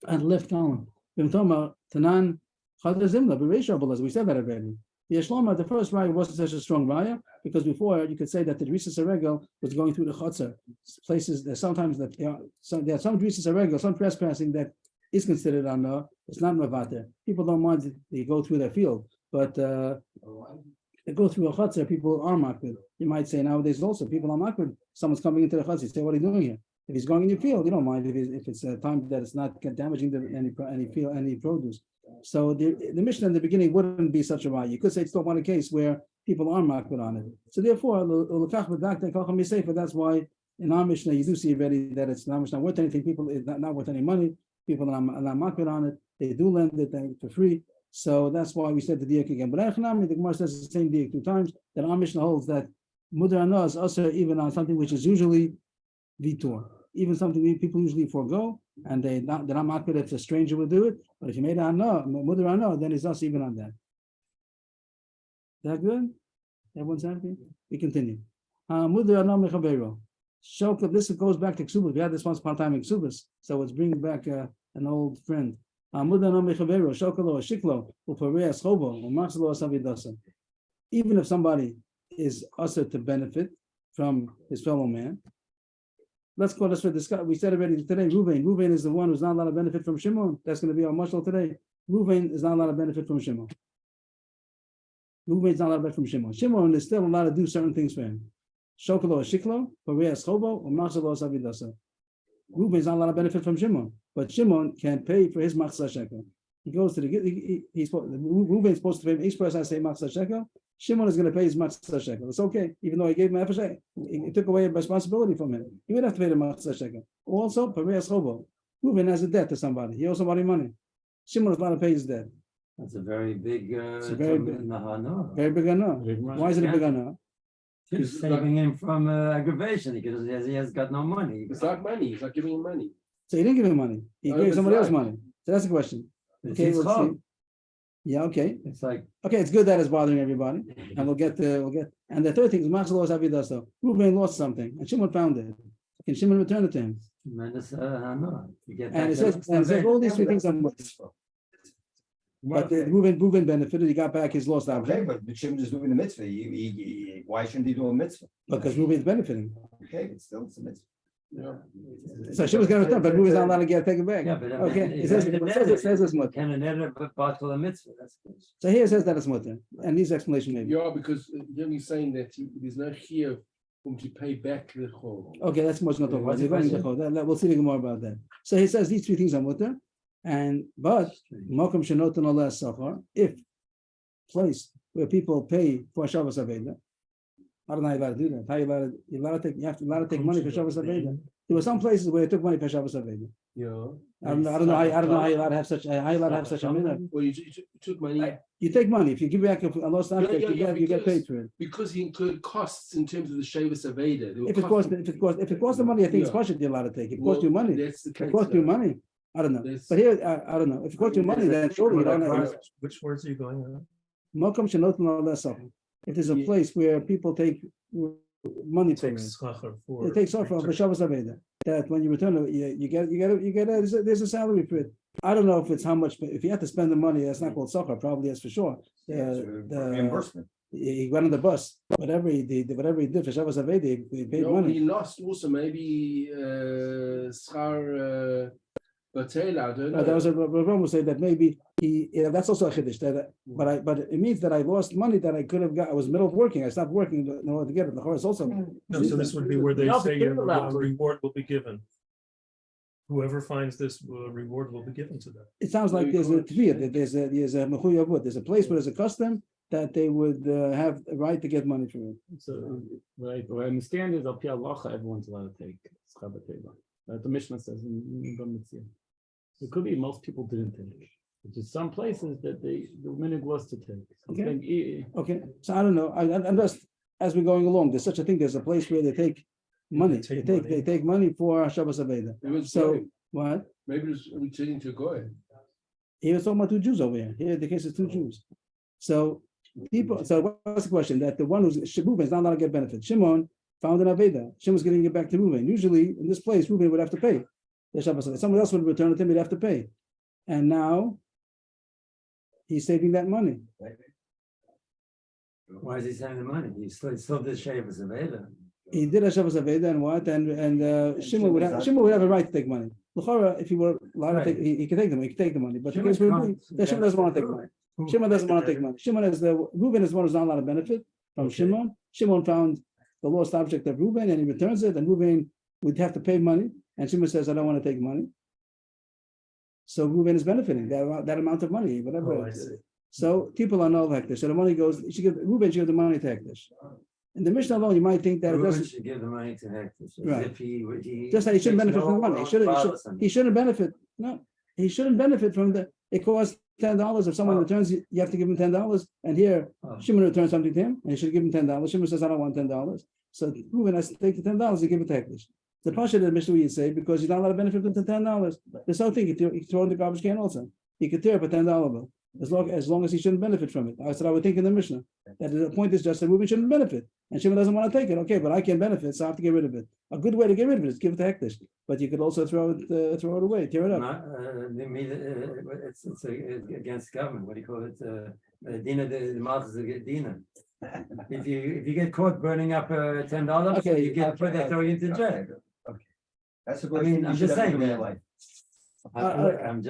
at the left column. Bim Tomar, Tanan, Chadar Zimla, Bereisha Belazar. We said that already. The Yeshloma, the first raya wasn't such a strong raya, because before you could say that the Drisha Seregel was going through the Chotzer. Places that sometimes that there are some Drisha Seregel, some trespassing that is considered on it's not Mavater. People don't mind that they go through their field, but they go through a Chotzer, people are makbid. You might say nowadays also people are makbid. Someone's coming into the Chotzer, you say, what are you doing here? If he's going in your field, you don't mind if it's a time that it's not damaging any produce. So the Mishnah in the beginning wouldn't be such a raya. You could say it's still one case where people are makbid on it. So therefore, that's why in our Mishnah you do see already that it's not worth anything. People it's not worth any money. People are not makbid on it. They do lend it for free. So that's why we said the diak again. But the Gemara says the same diak 2 times. That our Mishnah holds that mudar hana is also even on something which is usually vitor, even something people usually forego, and they're not makbid if a stranger would do it. But if you made a hana, mudar hana, then it's also even on that. That good? Everyone's happy? We continue. Mudar hana mechavero. Shoka, this goes back to Ksubas. We had this once upon a time in Ksubas, so it's bringing back an old friend. Even if somebody is usher to benefit from his fellow man, let's call this for discuss. We said already today, Reuven is the one who's not allowed to benefit from Shimon. That's going to be our mashal today. Reuven is not allowed to benefit from Shimon. Reuven is not allowed to benefit from Shimon. Shimon is still allowed to do certain things for him. Shokalo or Shiklo, Pareas Chobo, or Machsalo Savidasa. Reuven is not allowed to benefit from Shimon, but Shimon can pay for his Machsa Shekel. He goes to the Reuven is supposed to pay each person. I say Machsa Shekel. Shimon is going to pay his Machsa Shekel. It's okay, even though he gave him half a shekel. He took away a responsibility from him. He would have to pay the Machsa Shekel. Also, Pareas Chobo. Reuven has a debt to somebody. He owes somebody money. Shimon is allowed to pay his debt. That's a very big. It's a very big, Nahana. very big enough. Why is it a big enough? He's saving him from aggravation because he has got no money. It's like money. It's like giving him money. So he didn't give him money. He Oh, gave that's somebody else right. money. So that's the question. It's Okay, his let's see. fault. Yeah, okay. It's like. Okay, it's good that it's bothering everybody. And we'll get. And the third thing is Machzor Avidaso. Reuven lost something and Shimon found it. Can Shimon return it to him? Tremendous Hana. And it says all these three things are but Reuven benefited, he got back his lost Okay, object but Shimon is doing the mitzvah. Why shouldn't he do a mitzvah? because Reuven's benefiting. Okay, but still it's a mitzvah. Yeah. So Shimon's gonna return, but Reuven's not allowed to take it back. Yeah, but Okay, it says it's mutter. Can a part of the mitzvah? That's good. So here it says that it's mutter, and these explanation maybe. Yeah, because you're only saying that there's no here for him to pay back the chol. Okay, that's much not talking about. What's the We're going to question? we'll see more about that. So he says these three things are mutter, and but Mokum Shenotan Allah Safar, if place where people pay for Shabbos Aveda, I don't know how you allowed to do that. How you allowed to take money for Shabbos Aveda. There were some places where they took money for Shabbos Aveda. Yeah. I don't know how you allowed to have such a minute. Well, you took money You take money if you give back a lost object, you get paid for it. because he incurred costs in terms of the Shavas Aveda. If it costs the money, I think it's partial you're allowed to take. If it costs you money, That's the if case. it costs you money. I don't know. That's- But here, I don't know. If it costs you money, then surely you don't have. Which words are you going on? Mokum Shenotan Allah Safar. If there's a Yeah. place where people take money for Take it. schachar for. It takes off for Shabbos Aveda. That when you return it, you get there's a salary for it. I don't know if it's how much, but if you have to spend the money, that's not called soccer, probably that's for sure. Reimbursement. He went on the bus, whatever he did for Shabbos Aveda, he paid No, money. he lost also maybe schar batel. I don't know. That was a Ram will say that maybe that's also a chiddush. But it means that I lost money that I could have got. I was middle of working. I stopped working in order to get it. The horse also. No, so this would be where they No, say but they're allowed a to. reward will be given. Whoever finds this reward will be given to them. It sounds like there's a tviyah, that there's a mechuyavut. There's a place where there's a custom that they would have a right to get money for it. So, right, what I understand is, al pi halacha, everyone's allowed to take schar b'teva. The Mishnah says in Bam Mitzvah. It could be most people didn't take. Which is some places that the minhag was to take. Okay. Okay, so I don't know. I'm just as we're going along. There's such a thing. There's a place where they take money. They take money for Shabbos Aveda. It was So going. what? Maybe it was returning to a goy. He was talking about two Jews over here. Here the case is two Jews. So people. So what's the question? That the one who's Reuven is not allowed to get benefit. Shimon found an Aveda. Shimon's getting it back to Reuven. Usually in this place, Reuven would have to pay the Shabbos Aveda. Someone else would return it to him. He'd have to pay. And now he's saving that money. Why is he saving the money? He still did Shavas Aveda. He did a Shabbos Aveda and what? And Shimon would have a right to take money. L'chara, if he were allowed to take, he could take the money. He could take the money. But the case would be that Shimon doesn't want to take money. Shimon doesn't want to take money. Shimon is Reuven is the one who's not allowed to benefit from Shimon. Shimon found the lost object of Reuven and he returns it, and Reuven would have to pay money. And Shimon says, "I don't want to take money." So Reuven is benefiting that amount of money, whatever. Oh, I see. So people are no hektish. So the money goes. Reuven should give the money to hektish. In the Mishnah alone, you might think that it Reuben doesn't. should give the money to Hector. So Right. If he Just that he shouldn't takes benefit from the money. He shouldn't benefit. No, he shouldn't benefit from the. It costs $10. If someone returns, you have to give him $10. And here, Oh. Shimon returns something to him, and he should give him $10. Shimon says, "I don't want $10." So Reuven has to take the $10 and give it to Hektish. The pasha that Mishnah you'd say because he's not allowed to benefit from the $10. There's no thing he throw in the garbage can also. He could tear up a $10 bill. as long as he shouldn't benefit from it. I said I would think in the Mishnah that the point is just that Reuben shouldn't benefit, and Shimon doesn't want to take it. Okay, but I can benefit, so I have to get rid of it. A good way to get rid of it is give it to Hektish, but you could also throw it away, tear it up. It's against government. What do you call it? Dina, the mouth is a Dina. If you get caught burning up $10, Okay, you get put there, throw you into jail. Okay. That's the I worst mean, thing you I'm should just ever saying do in your that. life. I'm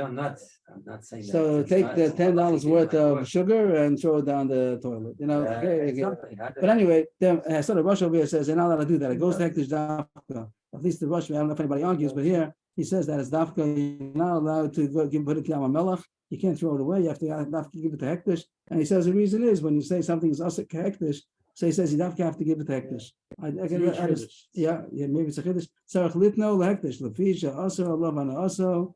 not saying that. So It's take not- the it's $10 not worth like of work. sugar and throw it down the toilet. Exactly. But anyway, so the Rosh over here says they're not allowed to do that. It goes to Hektish Dafka. At least the Rosh, I don't know if anybody argues, but here he says that it's Dafka. You're not allowed to put it to Yam Melech. You can't throw it away. You have to give it to Hektish. And he says the reason is when you say something is Asik Hektish, so he says you have to give it to Hektish. Yeah, maybe it's a Chiddush. Tzarech litno lehektish lefisha aso alavana aso.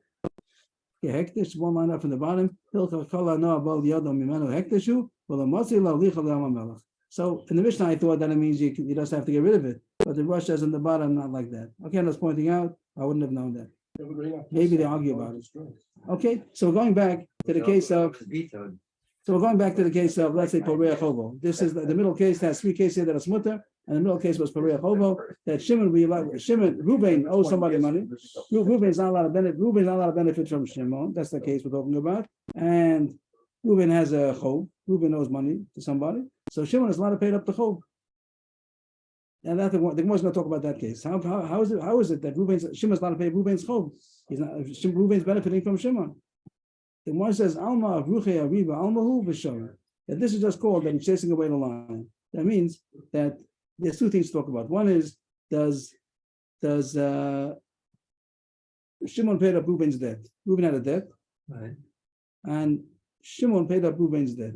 Hektish, one line up from the bottom. Hilcha kala no abal yado mimenu hektishu. Well, motzi la licha le'am melech. So in the Mishnah, I thought that it means you just have to get rid of it. But the Rosh says on the bottom, not like that. Okay, I'm just pointing out. I wouldn't have known that. Maybe they argue about it. Okay, so we're going back to the case of. Vetoed. So we're going back to the case of, let's say, Poreach Hovo. This is the middle case has three cases here that are smutter, and the middle case was Poreach Hovo. That Reuben owes somebody money. Reuben's not allowed to benefit from Shimon. That's the case we're talking about. And Reuben has a chov. Reuben owes money to somebody, so Shimon is allowed to pay up the chov. And that the Gemara is going to talk about that case. How is it that Shimon's allowed to pay Reuben's chov? He's not. Reuben's benefiting from Shimon. The Gemara says, Alma Avruche Ariba Almahu V'Shara. That this is just called that he's chasing away the lion. That means that there's two things to talk about. One is, does Shimon paid up Reuben's debt? Reuben had a debt, Right. and Shimon paid up Reuben's debt.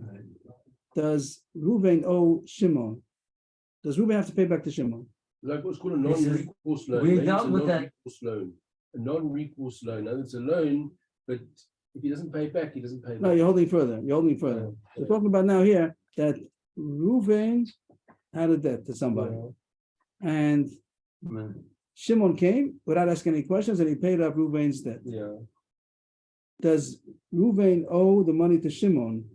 Does Reuben owe Shimon? Does Reuben have to pay back to Shimon? Like what's called a non-recourse loan. we Maybe dealt it's a with that. non-recourse loan. A non-recourse loan. And it's a loan, but if he doesn't pay back, he doesn't pay back. No, you're holding further. We're talking about now here that Reuben had a debt to somebody, and Shimon came without asking any questions, and he paid up Reuben's debt. Yeah. Does Reuben owe the money to Shimon?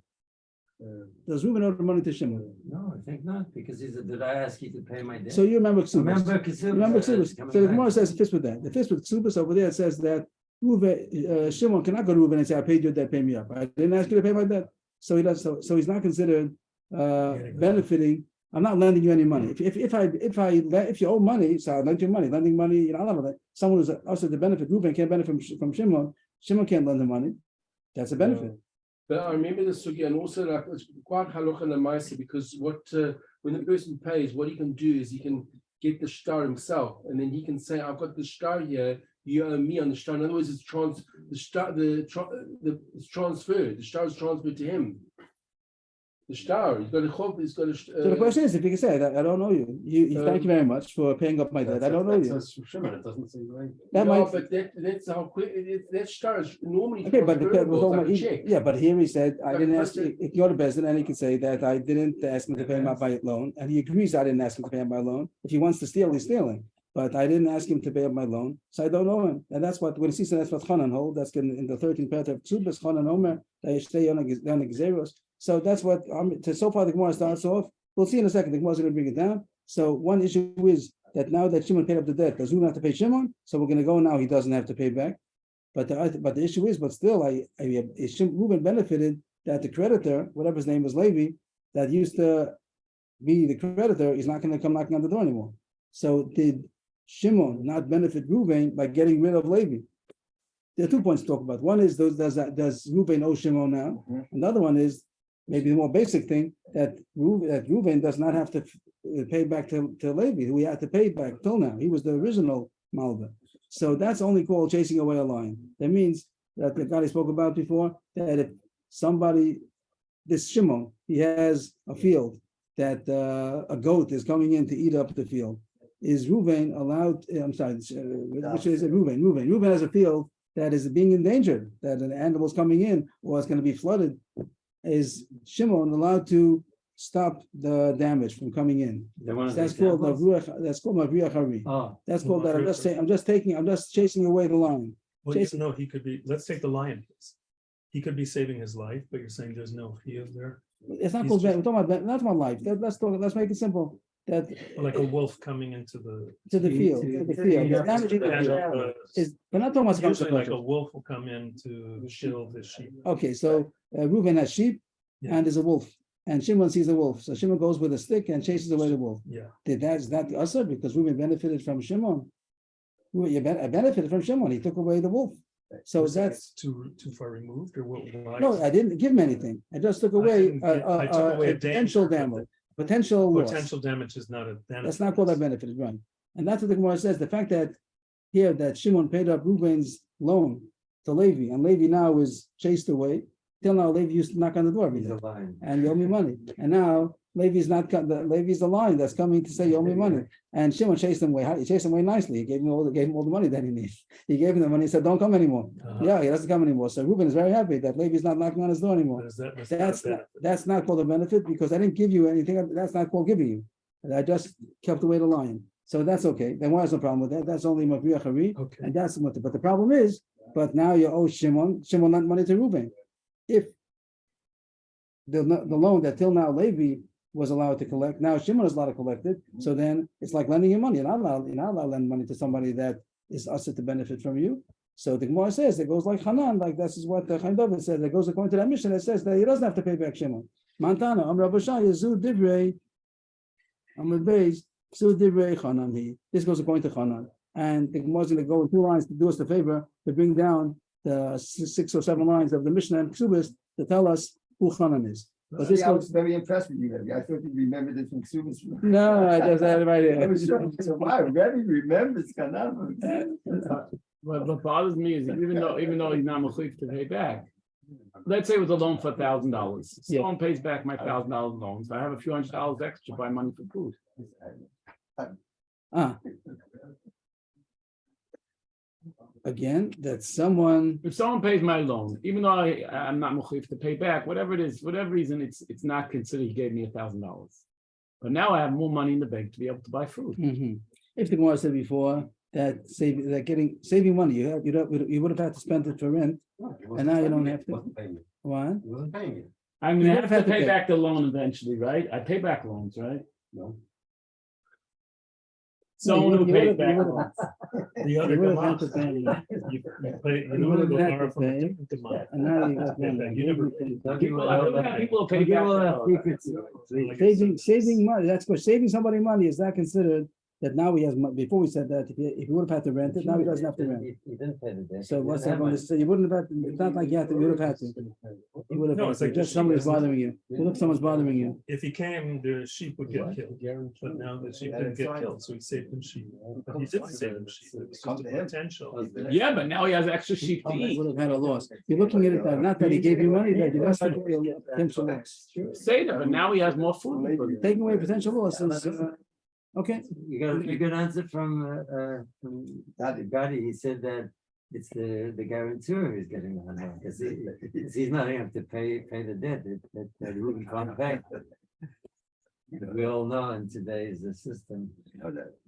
Does Reuben owe the money to Shimon? No, I think not, because he said, did I ask you to pay my debt? So you remember Ksubas. Remember Ksubas. So the Gemara says it fits with that. It fits with Ksubas over there. It says that Shimon cannot go to Reuben and say, I paid your debt, pay me up. I didn't ask you to pay my debt. So he does. So he's not considered benefiting. I'm not lending you any money. If you owe money, so I lend you money. Lending money, I don't know that. Someone who's also to benefit, Reuben can't benefit from Shimon. Shimon can't lend the money. That's a benefit. But I remember the sugi, and also like it's quite halacha and ma'aseh, because when the person pays, what he can do is he can get the shtar himself, and then he can say, "I've got the shtar here. You owe me on the shtar." In other words, it's transferred. The shtar is transferred to him. The shtar. He's got a chov. He's got a. So the question is, if you can say, I don't know you. Thank you very much for paying up my debt. I don't know you. It doesn't say right. That Yeah, might. but that's how quick that shtar is normally. Okay, but transferable, it's like a check. yeah, but here he said, I Like didn't a ask, person- ignore the Bezdin, and he can say that I didn't ask him to pay my loan, and he agrees I didn't ask him to pay my loan. If he wants to steal, he's stealing. But I didn't ask him to pay up my loan, so I don't know him. And that's what, when he says that's what Chanan hold, that's in the 13th paragraph of Ksubas, Chanan Omer, that you stay on the Gezeros. So that's what, so far the Gemara starts off. We'll see in a second, the Gemara is going to bring it down. So one issue is that now that Shimon paid up the debt, does Reuben have to pay Shimon? So we're going to go now, he doesn't have to pay back. But the issue is, but still, Reuben benefited that the creditor, whatever his name was, Levi, that used to be the creditor, is not going to come knocking on the door anymore. So did Shimon not benefit Reuben by getting rid of Levi? There are 2 points to talk about. One is, does Reuben owe Shimon now? And the other one is, maybe the more basic thing, that Reuben does not have to pay back to Levi, who he had to pay back till now. He was the original Malva. So that's only called chasing away a lion. That means that the guy I spoke about before, that if somebody, this Shimon, he has a field that a goat is coming in to eat up the field. Is Reuben allowed, which is Reuben? Reuben has a field that is being endangered, that an animal is coming in or it's going to be flooded. Is Shimon allowed to stop the damage from coming in? That's called Mavriach Hari. Oh, That's called that. I'm just chasing away the lion. Well, no, he could be, let's take the lion case. he could be saving his life, but you're saying there's no field there, It's not He's called, just- we're talking about, not about life. Let's make it simple. That like a wolf coming into the. to the field, to the field. It's damaging the And, field. We're not talking about usually like a consequences. wolf will come in to shield the sheep. Okay, so Reuben has sheep Yeah. and there's a wolf, and Shimon sees the wolf. So Shimon goes with a stick and chases away the wolf. Yeah, Is that the usher? Because Reuben benefited from Shimon. Benefited from Shimon. He took away the wolf. So You're saying that's it's too far removed, or what? Why? no. I didn't give him anything. I just took away I took away a a potential danger, damage, potential loss. Potential damage is not a benefit. That's not called a benefit, right? And that's what the Gemara says. The fact that here that Shimon paid up Reuben's loan to Levi, and Levi now is chased away. Till now, Levi used to knock on the door every He's day, a lion. and you owe me money. And now Levi's not Levi's the line that's coming to say you owe me money. And Shimon chased him away. He chased him away nicely. He gave him all the money that he needed. He gave him the money. He said, "Don't come anymore." Uh-huh. Yeah, he doesn't come anymore. So Reuben is very happy that Levi's not knocking on his door anymore. But is that- That's not called a benefit because I didn't give you anything. That's not called giving you. I just kept away the lion. So that's okay. Then why is no problem with that? That's only Mavriach Hari. Okay. And that's what, but the problem is, but now you owe Shimon lent money to Reuben. If the loan that till now Levi was allowed to collect, now Shimon is allowed to collect it. So then it's like lending you money. You're not allowed to lend money to somebody that is usher to benefit from you. So the Gemara says it goes like Hanan, like this is what the Chaim David said. It goes according to that mission that says that he doesn't have to pay back Shimon. Montana, Rabbi Shai, Zu Divrei, Amr Beis, Zu Divrei Hanan. This goes according to Hanan. And the Gemara is going to go in 2 lines to do us the favor to bring down the 6 or 7 lines of the Mishnah and Ksubis to tell us who Hanan is. But this I was goes, very impressed with you, Rebbe. I thought you remembered it from Ksubas. no, I just had it right I was here. shocked. So wow, Rebbe remembers Kanan. What bothers me is even though he's not mechuyev to pay back. Let's say it was a loan for $1,000. Yeah. Someone pays back my $1,000 loans. I have a few $100 extra to buy money for food. Ah. Again, that someone, If someone pays my loan, even though I'm not mechuyev to pay back, whatever it is, whatever reason, it's not considered he gave me $1,000. But now I have more money in the bank to be able to buy food. if the Gemara said before that saving money, you would have had to spend it for rent, and now you don't have to. What? I'm You gonna would have have to had to pay pay. back the loan eventually, right? I pay back loans, right? No. Someone who you pays would've- back you would've- loans. The other You would have had to Gemara, pay, you pay, you You know, would've the had Gemara to from a pay. different Gemara. and now you got Yeah, money. you never- People pay back. Saving money, that's good. Saving somebody money is not considered that now he has, before we said that, if he would have had to rent it, now he doesn't have to rent. He didn't pay the debt. So He what's didn't that have going to money. say? You wouldn't have had to, it's not like you had to, you would have had to. You would have, No, had it's to. like the Just sheep somebody's isn't- bothering you. You look, someone's bothering you. If he came, the sheep would get killed, but now the sheep didn't get killed, so he saved them sheep. But he didn't save them sheep, it was just a potential. Yeah, but now he has extra sheep to He eat. would have had a loss. You're looking at it, not that he gave you money, that you lost potential loss. Say that, but now he has more food. Taking away potential loss is, okay. You got a good answer from Gadi. He said that it's the guarantor who's getting the money because he's not going to pay the debt that Reuben can't pay. We all know in today's system.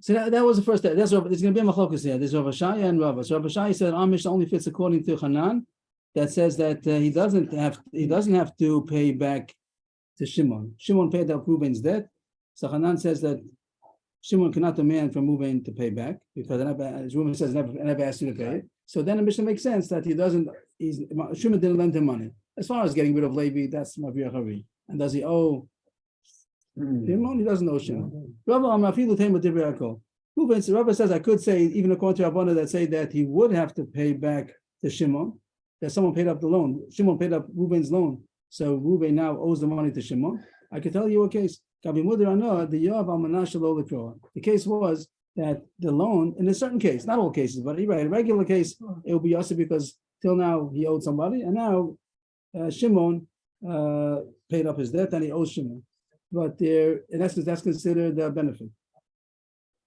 So that was the first step. There's going to be a machlokas here. There's Rav Shaya and Rava. So Rav Shaya said Amish only fits according to Hanan. That says that he doesn't have to pay back to Shimon. Shimon paid up Reuben's debt. So Hanan says that Shimon cannot demand from Reuben to pay back because as Reuben says, never asked you to pay. So then the mission makes sense that Shimon didn't lend him money. As far as getting rid of Levi, that's Mavir Hari. And does he owe Shimon? He doesn't owe Shimon. Rabbi says I could say, even according to Rabbana that say that he would have to pay back to Shimon, that someone paid up the loan. Shimon paid up Reuben's loan. So Reuben now owes the money to Shimon. I could tell you a case. The case was that the loan, in a certain case, not all cases, but in a regular case, it will be also because till now he owed somebody, and now Shimon paid up his debt and he owes Shimon. But in essence, that's considered a benefit.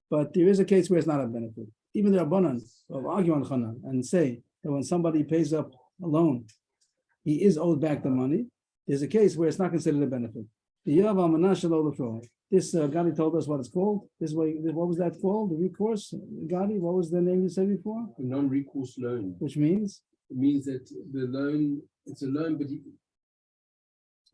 But there is a case where it's not a benefit. Even the Rabbanan will argue on Hanan and say that when somebody pays up a loan, he is owed back the money. There's a case where it's not considered a benefit. This Gadi told us what it's called. This way, what was that called? The recourse, Gadi. What was the name you said before? A non-recourse loan, Which means it means that the loan it's a loan, but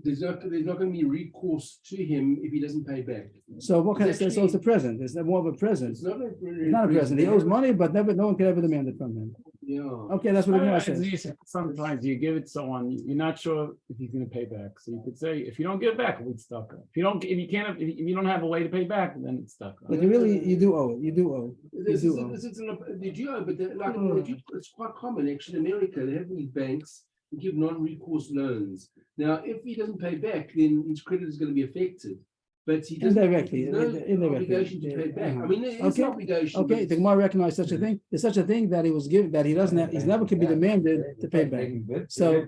there's not going to be recourse to him if he doesn't pay back. So what kind of, It's so it's a present, it's more of a present. It's not a, It's not a present, he owes money, but never, no one can ever demand it from him. Yeah. Okay, that's what the Gemara says. Sometimes you give it to someone, you're not sure if he's gonna pay back. So you could say, if you don't give it back, we'd stuck. If you don't have a way to pay back, then it's stuck. But you do owe it, you do owe it. This You is, do owe it. this is they do, but it's quite common actually in America. They have these banks that give non-recourse loans. Now, if he doesn't pay back, then his credit is going to be affected. But he doesn't. Indirectly, There's no indirectly. obligation to pay back. I mean, there is Okay, an obligation. but Okay, the it's- Gemara recognized such a thing. There's such a thing that he was given, that he doesn't have, he's never could be demanded to pay back. So here,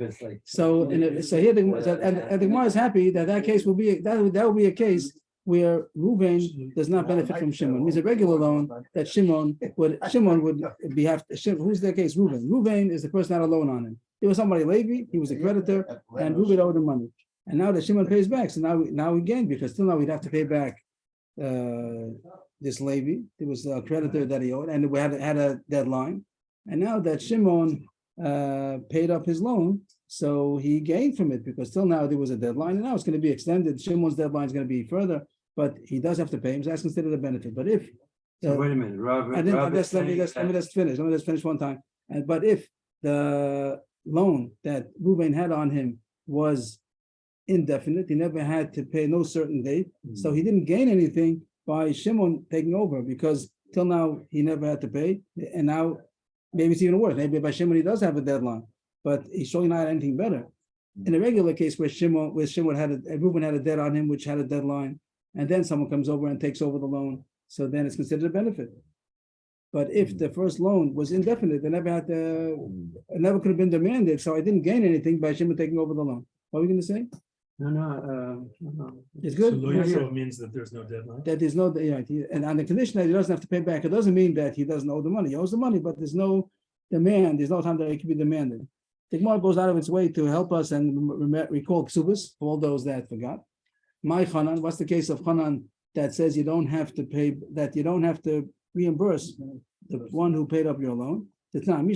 and the Gemara is happy that that case will be, that will be a case where Reuven does not benefit from Shimon. It means a regular loan that Shimon would be who's their case? Reuven is the person that had a loan on him. It was somebody Levi, he was a creditor, and Reuven owed him money. And now that Shimon pays back, so now we gain, because still now we'd have to pay back this Levi. There was a creditor that he owed, and we had a deadline. And now that Shimon paid up his loan, so he gained from it, because till now there was a deadline, and now it's going to be extended. Shimon's deadline is going to be further, but he does have to pay him, so that's considered a benefit. But if So wait a minute, Robert. let me Robert's saying just that- finish one time. But if the loan that Reuven had on him was indefinite, he never had to pay no certain date, so he didn't gain anything by Shimon taking over, because till now he never had to pay, and now maybe it's even worse. Maybe by Shimon he does have a deadline, but he's showing not anything better. In a regular case where Shimon had Reuben had a debt on him, which had a deadline, and then someone comes over and takes over the loan, so then it's considered a benefit. But if the first loan was indefinite, it never could have been demanded, so I didn't gain anything by Shimon taking over the loan. What are we going to say? No. It's So good. lo Yeah, yisrael means that there's no deadline. that there's no, and on the condition that he doesn't have to pay back, it doesn't mean that he doesn't owe the money. He owes the money, but there's no demand. There's no time that it can be demanded. The Gemara goes out of its way to help us and recall ksubas for all those that forgot. My Chanan, what's the case of Chanan that says you don't have to pay, that you don't have to reimburse the one who paid up your loan? Somebody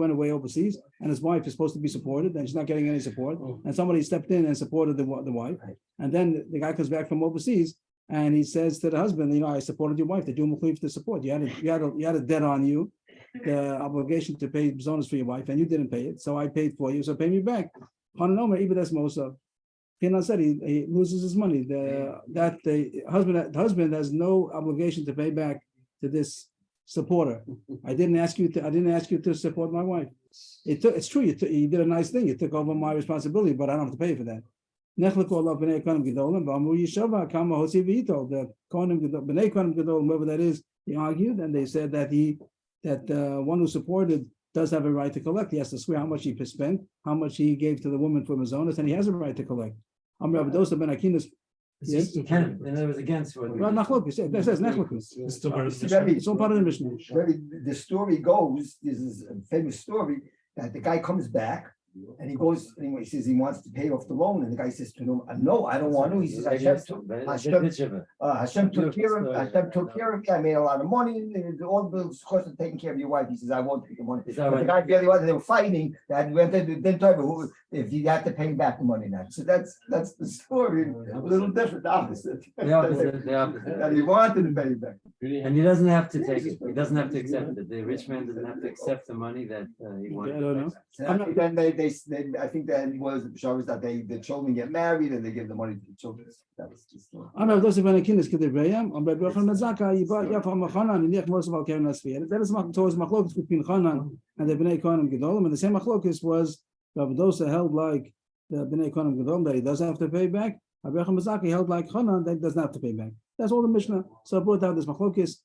went away overseas and his wife is supposed to be supported and she's not getting any support. And somebody stepped in and supported the wife. And then the guy comes back from overseas and he says to the husband, I supported your wife, that you must to support. You had a debt on you, the obligation to pay zonas for your wife, and you didn't pay it. So I paid for you, so pay me back. Kenan said he loses his money. The husband has no obligation to pay back to this supporter. I didn't ask you to support my wife. It's true. You did a nice thing. You took over my responsibility, but I don't have to pay for that. The whoever that is, he argued, and they said that one who supported does have a right to collect. He has to swear how much he spent, how much he gave to the woman for mazonas, and he has a right to collect. Yes. You can, and it was against what. Well, nachlokus, that says nachlokus. It's still part of the Very- It's all part of the Mishnah. The story goes, this is a famous story, that the guy comes back and he goes, anyway, he says he wants to pay off the loan, and the guy says to him, no, I don't want to. He says, Hashem took care of me, I made a lot of money, and all the bills cost of taking care of your wife. He says, I won't take your money. But the guy really wasn't, they were fighting, that then talk about who, if you had to pay back the money now. So that's the story, a little different, the opposite. The opposite. That he wanted to pay back. And he doesn't have to take it, he doesn't have to accept it, the rich man doesn't have to accept the money that he I wanted. don't know. And then I think that was that the children get married and they give the money to the children. That was just. That is towards machlokus between Chanan and the Bnei Kohanim Gedolim, and the same machlokus was Rav Dosa held like the Bnei Kohanim Gedolim that he doesn't have to pay back. Rabbi Yochanan ben Zakkai held like Chanan that he doesn't have to pay back. That's all the Mishnah. So I brought out this machlokus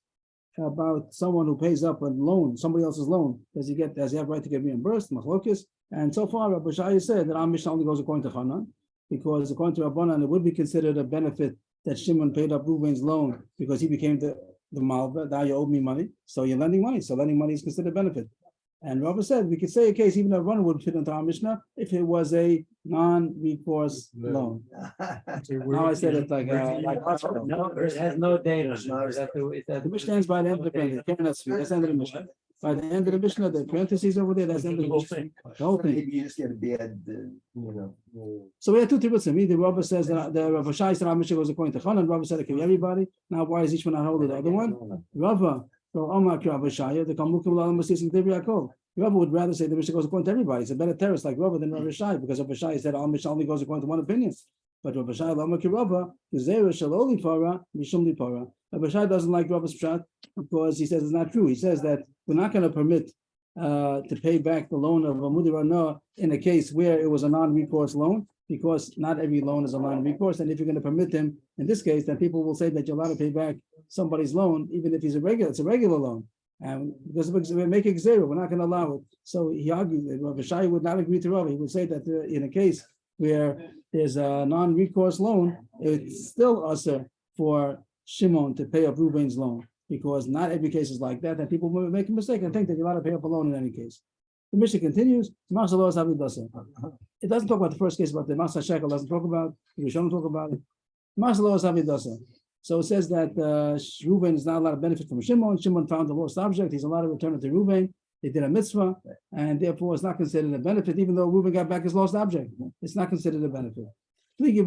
about someone who pays up a loan, somebody else's loan. Does he have right to get reimbursed? Machlokus. And so far, Rabbi Shai said that our Mishnah only goes according to Chanan, because according to Rabbanan, it would be considered a benefit that Shimon paid up Reuven's loan because he became the malva. Now you owe me money, so you're lending money. So lending money is considered a benefit. And Rabbi said we could say a case even a runner would fit into our Mishnah if it was a non-recourse loan. Now I said it like No, it has no date on it. the Mishnah ends by the end of the Mishnah. That's the end of the Mishnah. by the end of the Mishnah, the parentheses over there, that's the end of the whole Mishnah. thing. The whole thing. Maybe you just get a bad, So we have two tibutzim. Either Rabba says that the Rav Shai said our Mishnah goes according to Chanan, Rabba said it can be everybody. Now why is each one not holding the other one? Rabba, so Omar Rav Shai, the Kamukim Lalam Masis and Tibri Yaakov. Rabba would rather say the Mishnah goes according to everybody. It's a better terrorist like Rabba than Rav Shai, because Rav Shai said our Mishnah only goes according to one opinion. But Rav Shai Lama Kirabba, Zera Shaloli Para, Mishum Para. Rav Shai doesn't like Rabba's pshat because he says it's not true. He says that we're not going to permit to pay back the loan of a Mudirana in a case where it was a non-recourse loan, because not every loan is a non-recourse. And if you're going to permit him in this case, then people will say that you're allowed to pay back somebody's loan, even if it's a regular loan. And because we're making zero, we're not going to allow it. So he argued that Rav Shai would not agree to Rabbi. He would say that in a case where there's a non-recourse loan, it's still usher for Shimon to pay up Reuben's loan, because not every case is like that, and people will make a mistake and think that you're allowed to pay up a loan in any case. The Mishnah continues. It doesn't talk about the first case, but the Masa Shekel doesn't talk about. We shouldn't talk about it. So it says that Reuben is not allowed to benefit from Shimon. Shimon found the lost object. He's allowed to return it to Reuben. They did a mitzvah, and therefore it's not considered a benefit, even though Reuben got back his lost object. It's not considered a benefit. I don't know.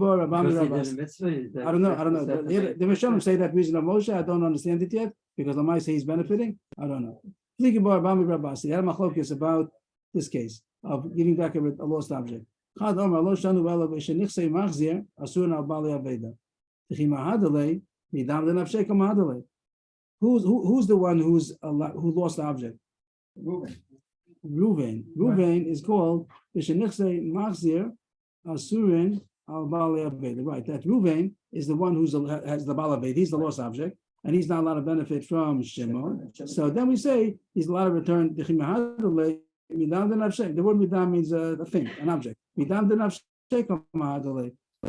The Rishonim say that reason of Moshe. I don't understand it yet, because Lamai say he's benefiting. I don't know. He had a machlokes about this case of giving back a lost object. Who's the one who lost the object? Reuven. Reuven is called Asurin right, that Reuven is the one has the balabed. He's the lost object, and he's not allowed to benefit from Shimon. So then we say he's allowed to return the word midam means a thing, an object.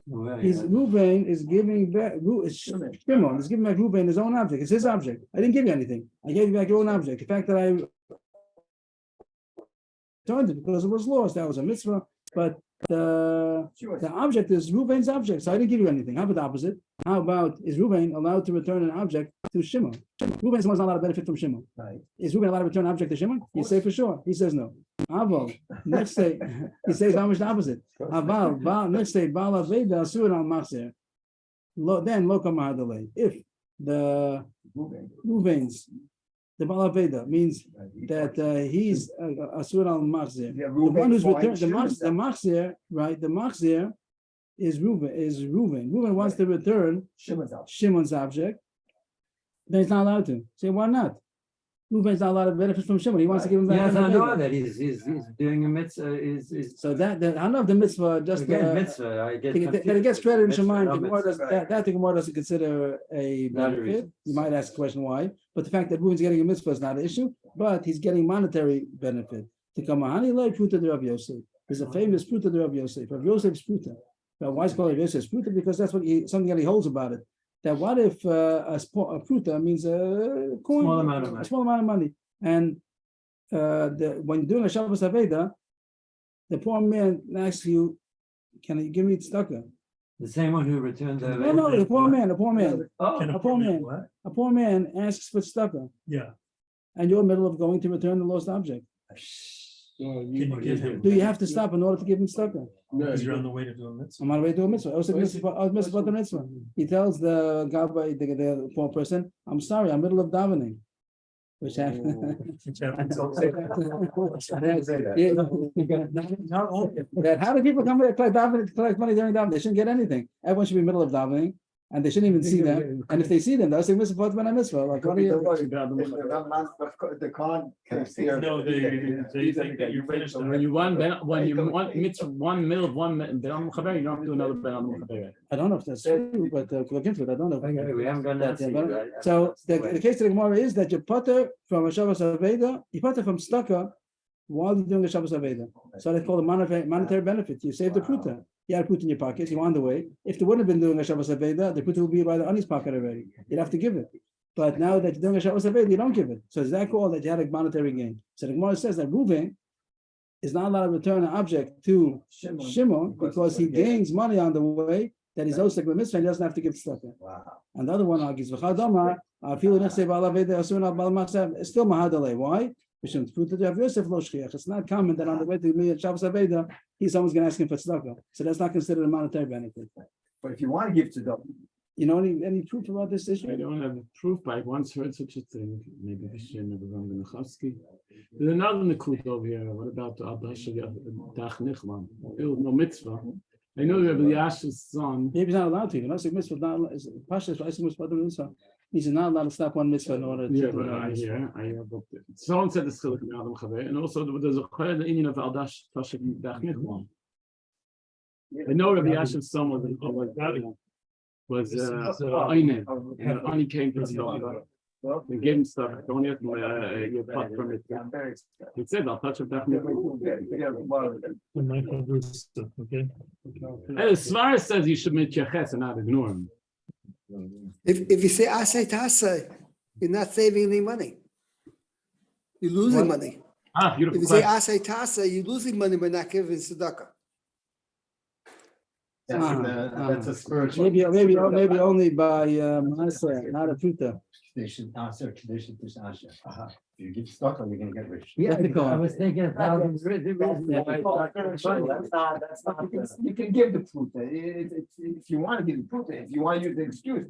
Reuven is giving back. Shimon is giving back Reuven his own object. It's his object. I didn't give you anything. I gave you back your own object. The fact that I returned it because it was lost, that was a mitzvah. But the object is Reuven's object, so I didn't give you anything. How about the opposite? How about, is Reuven allowed to return an object to Shimon? Reuven's not allowed to benefit from Shimon. Right. Is Reuven allowed to return an object to Shimon? You say for sure. He says no. Aval, next say, he says almost the opposite. Aval, next say, Bala Veda, Suran al Machzer. Then Loka Mahadale. If the Reuven's, the Balaveda means that he's Asur al Machzer. The one who's returned the Machzer, right? The Machzer is Reuven. Reuven wants to return Shimon's object. Then he's not allowed to. Say, why not? Reuven's not allowed to benefit from Shimon. He wants to give him back. Yes, I know that he's doing a mitzvah. So that I don't know if the mitzvah just mitzvah. I get that it gets credit in Shemaim. That the Gemara doesn't consider a benefit. You might ask the question why, but the fact that Reuven's getting a mitzvah is not an issue. But he's getting monetary benefit. To come on, Pruta de Rav Yosef. There's a famous Pruta de Rav Yosef. Rav Yosef's Pruta. Now, why is it called Rav Yosef's Pruta? Because that's what something that he holds about it. That what if a pruta means a coin, a small amount of money, and when doing a Shabbos Aveda, the poor man asks you, "Can you give me tzedakah?" The same one who returned the the poor man, Oh, a poor man asks for tzedakah. Yeah. And you're in the middle of going to return the lost object. Can you give him? Do you have to stop in order to give him tzedakah? No, Because you're on the way to do a mitzvah. I'm on the way to a mitzvah. Mitzvah. He tells the Gabbai, the poor person, "I'm sorry, I'm in the middle of davening," which happens. How do people come to collect money during davening? They shouldn't get anything. Everyone should be in the middle of davening, and they shouldn't even see them. And if they see them, they'll say mitzvah when I mitzvah. Like, what do you? The con can see her. No, they think that you're finished. When you want mitzvah, one middle of one ben al chaver, you don't have to do another ben al chaver. I don't know if that's true, but look into it. I don't know. Okay, we haven't got that. So the case of the Gemara is that you putter from a Shabbos Aveda, you putter from tzedakah while you're doing a Shabbos Aveda. So they call it monetary benefit. You save the pruta. You had a pruta in your pocket. You're on the way. If they wouldn't have been doing a Shabbos Aveda, the pruta would be by the Ani's pocket already. You'd have to give it. But now that you're doing a Shabbos Aveda, you don't give it. So is that called that you had a monetary gain? So the Gemara says that Reuven is not allowed to return an object to Shimon because he gains money on the way that he's osek with mitzvah and he doesn't have to give stuff in. Wow. And the other one argues, it's still mahadale. Why? It's not common that on the way to me at Shabbos Aveda, someone's gonna ask him for tzedakah. So that's not considered a monetary benefit. But if you want to give to them, You know any proof about this I issue? don't have proof, but I once heard such a thing. Maybe this year, never wrong in There's another Nakud over here. What about the Adash Dach Nichlan? No mitzvah. I know Rabbi Yash's son. Maybe he's not allowed to. You know, so mitzvah not is Pasha is mitzvah. He's not allowed to stop one mitzvah in order to. Yeah, but I hear. But someone said this chiluk in Adam Chaver, and also there's a chayr the Indian of Adash Tasha Dach Nichlan. I know Rabbi Yash's son was Eine. Ani came to the they gave him stuff. Don't yet you cut from it. He said, "I'll touch it back." Okay. Svara says you should make yaches and not ignore him. If you say asay tasay, you're not saving any money. You're losing money. Ah, If beautiful you say question. asay tasay, you're losing money by not giving tzedakah. that's a spiritual. Maybe only by Maaseh, not a pruta. Tradition, tradition, If you give stock, you're gonna get rich. Yeah, Ethical. I was thinking of how the reason why it's not That's not. You can give the fruit. If you want to give the fruit, if you want to use the excuse,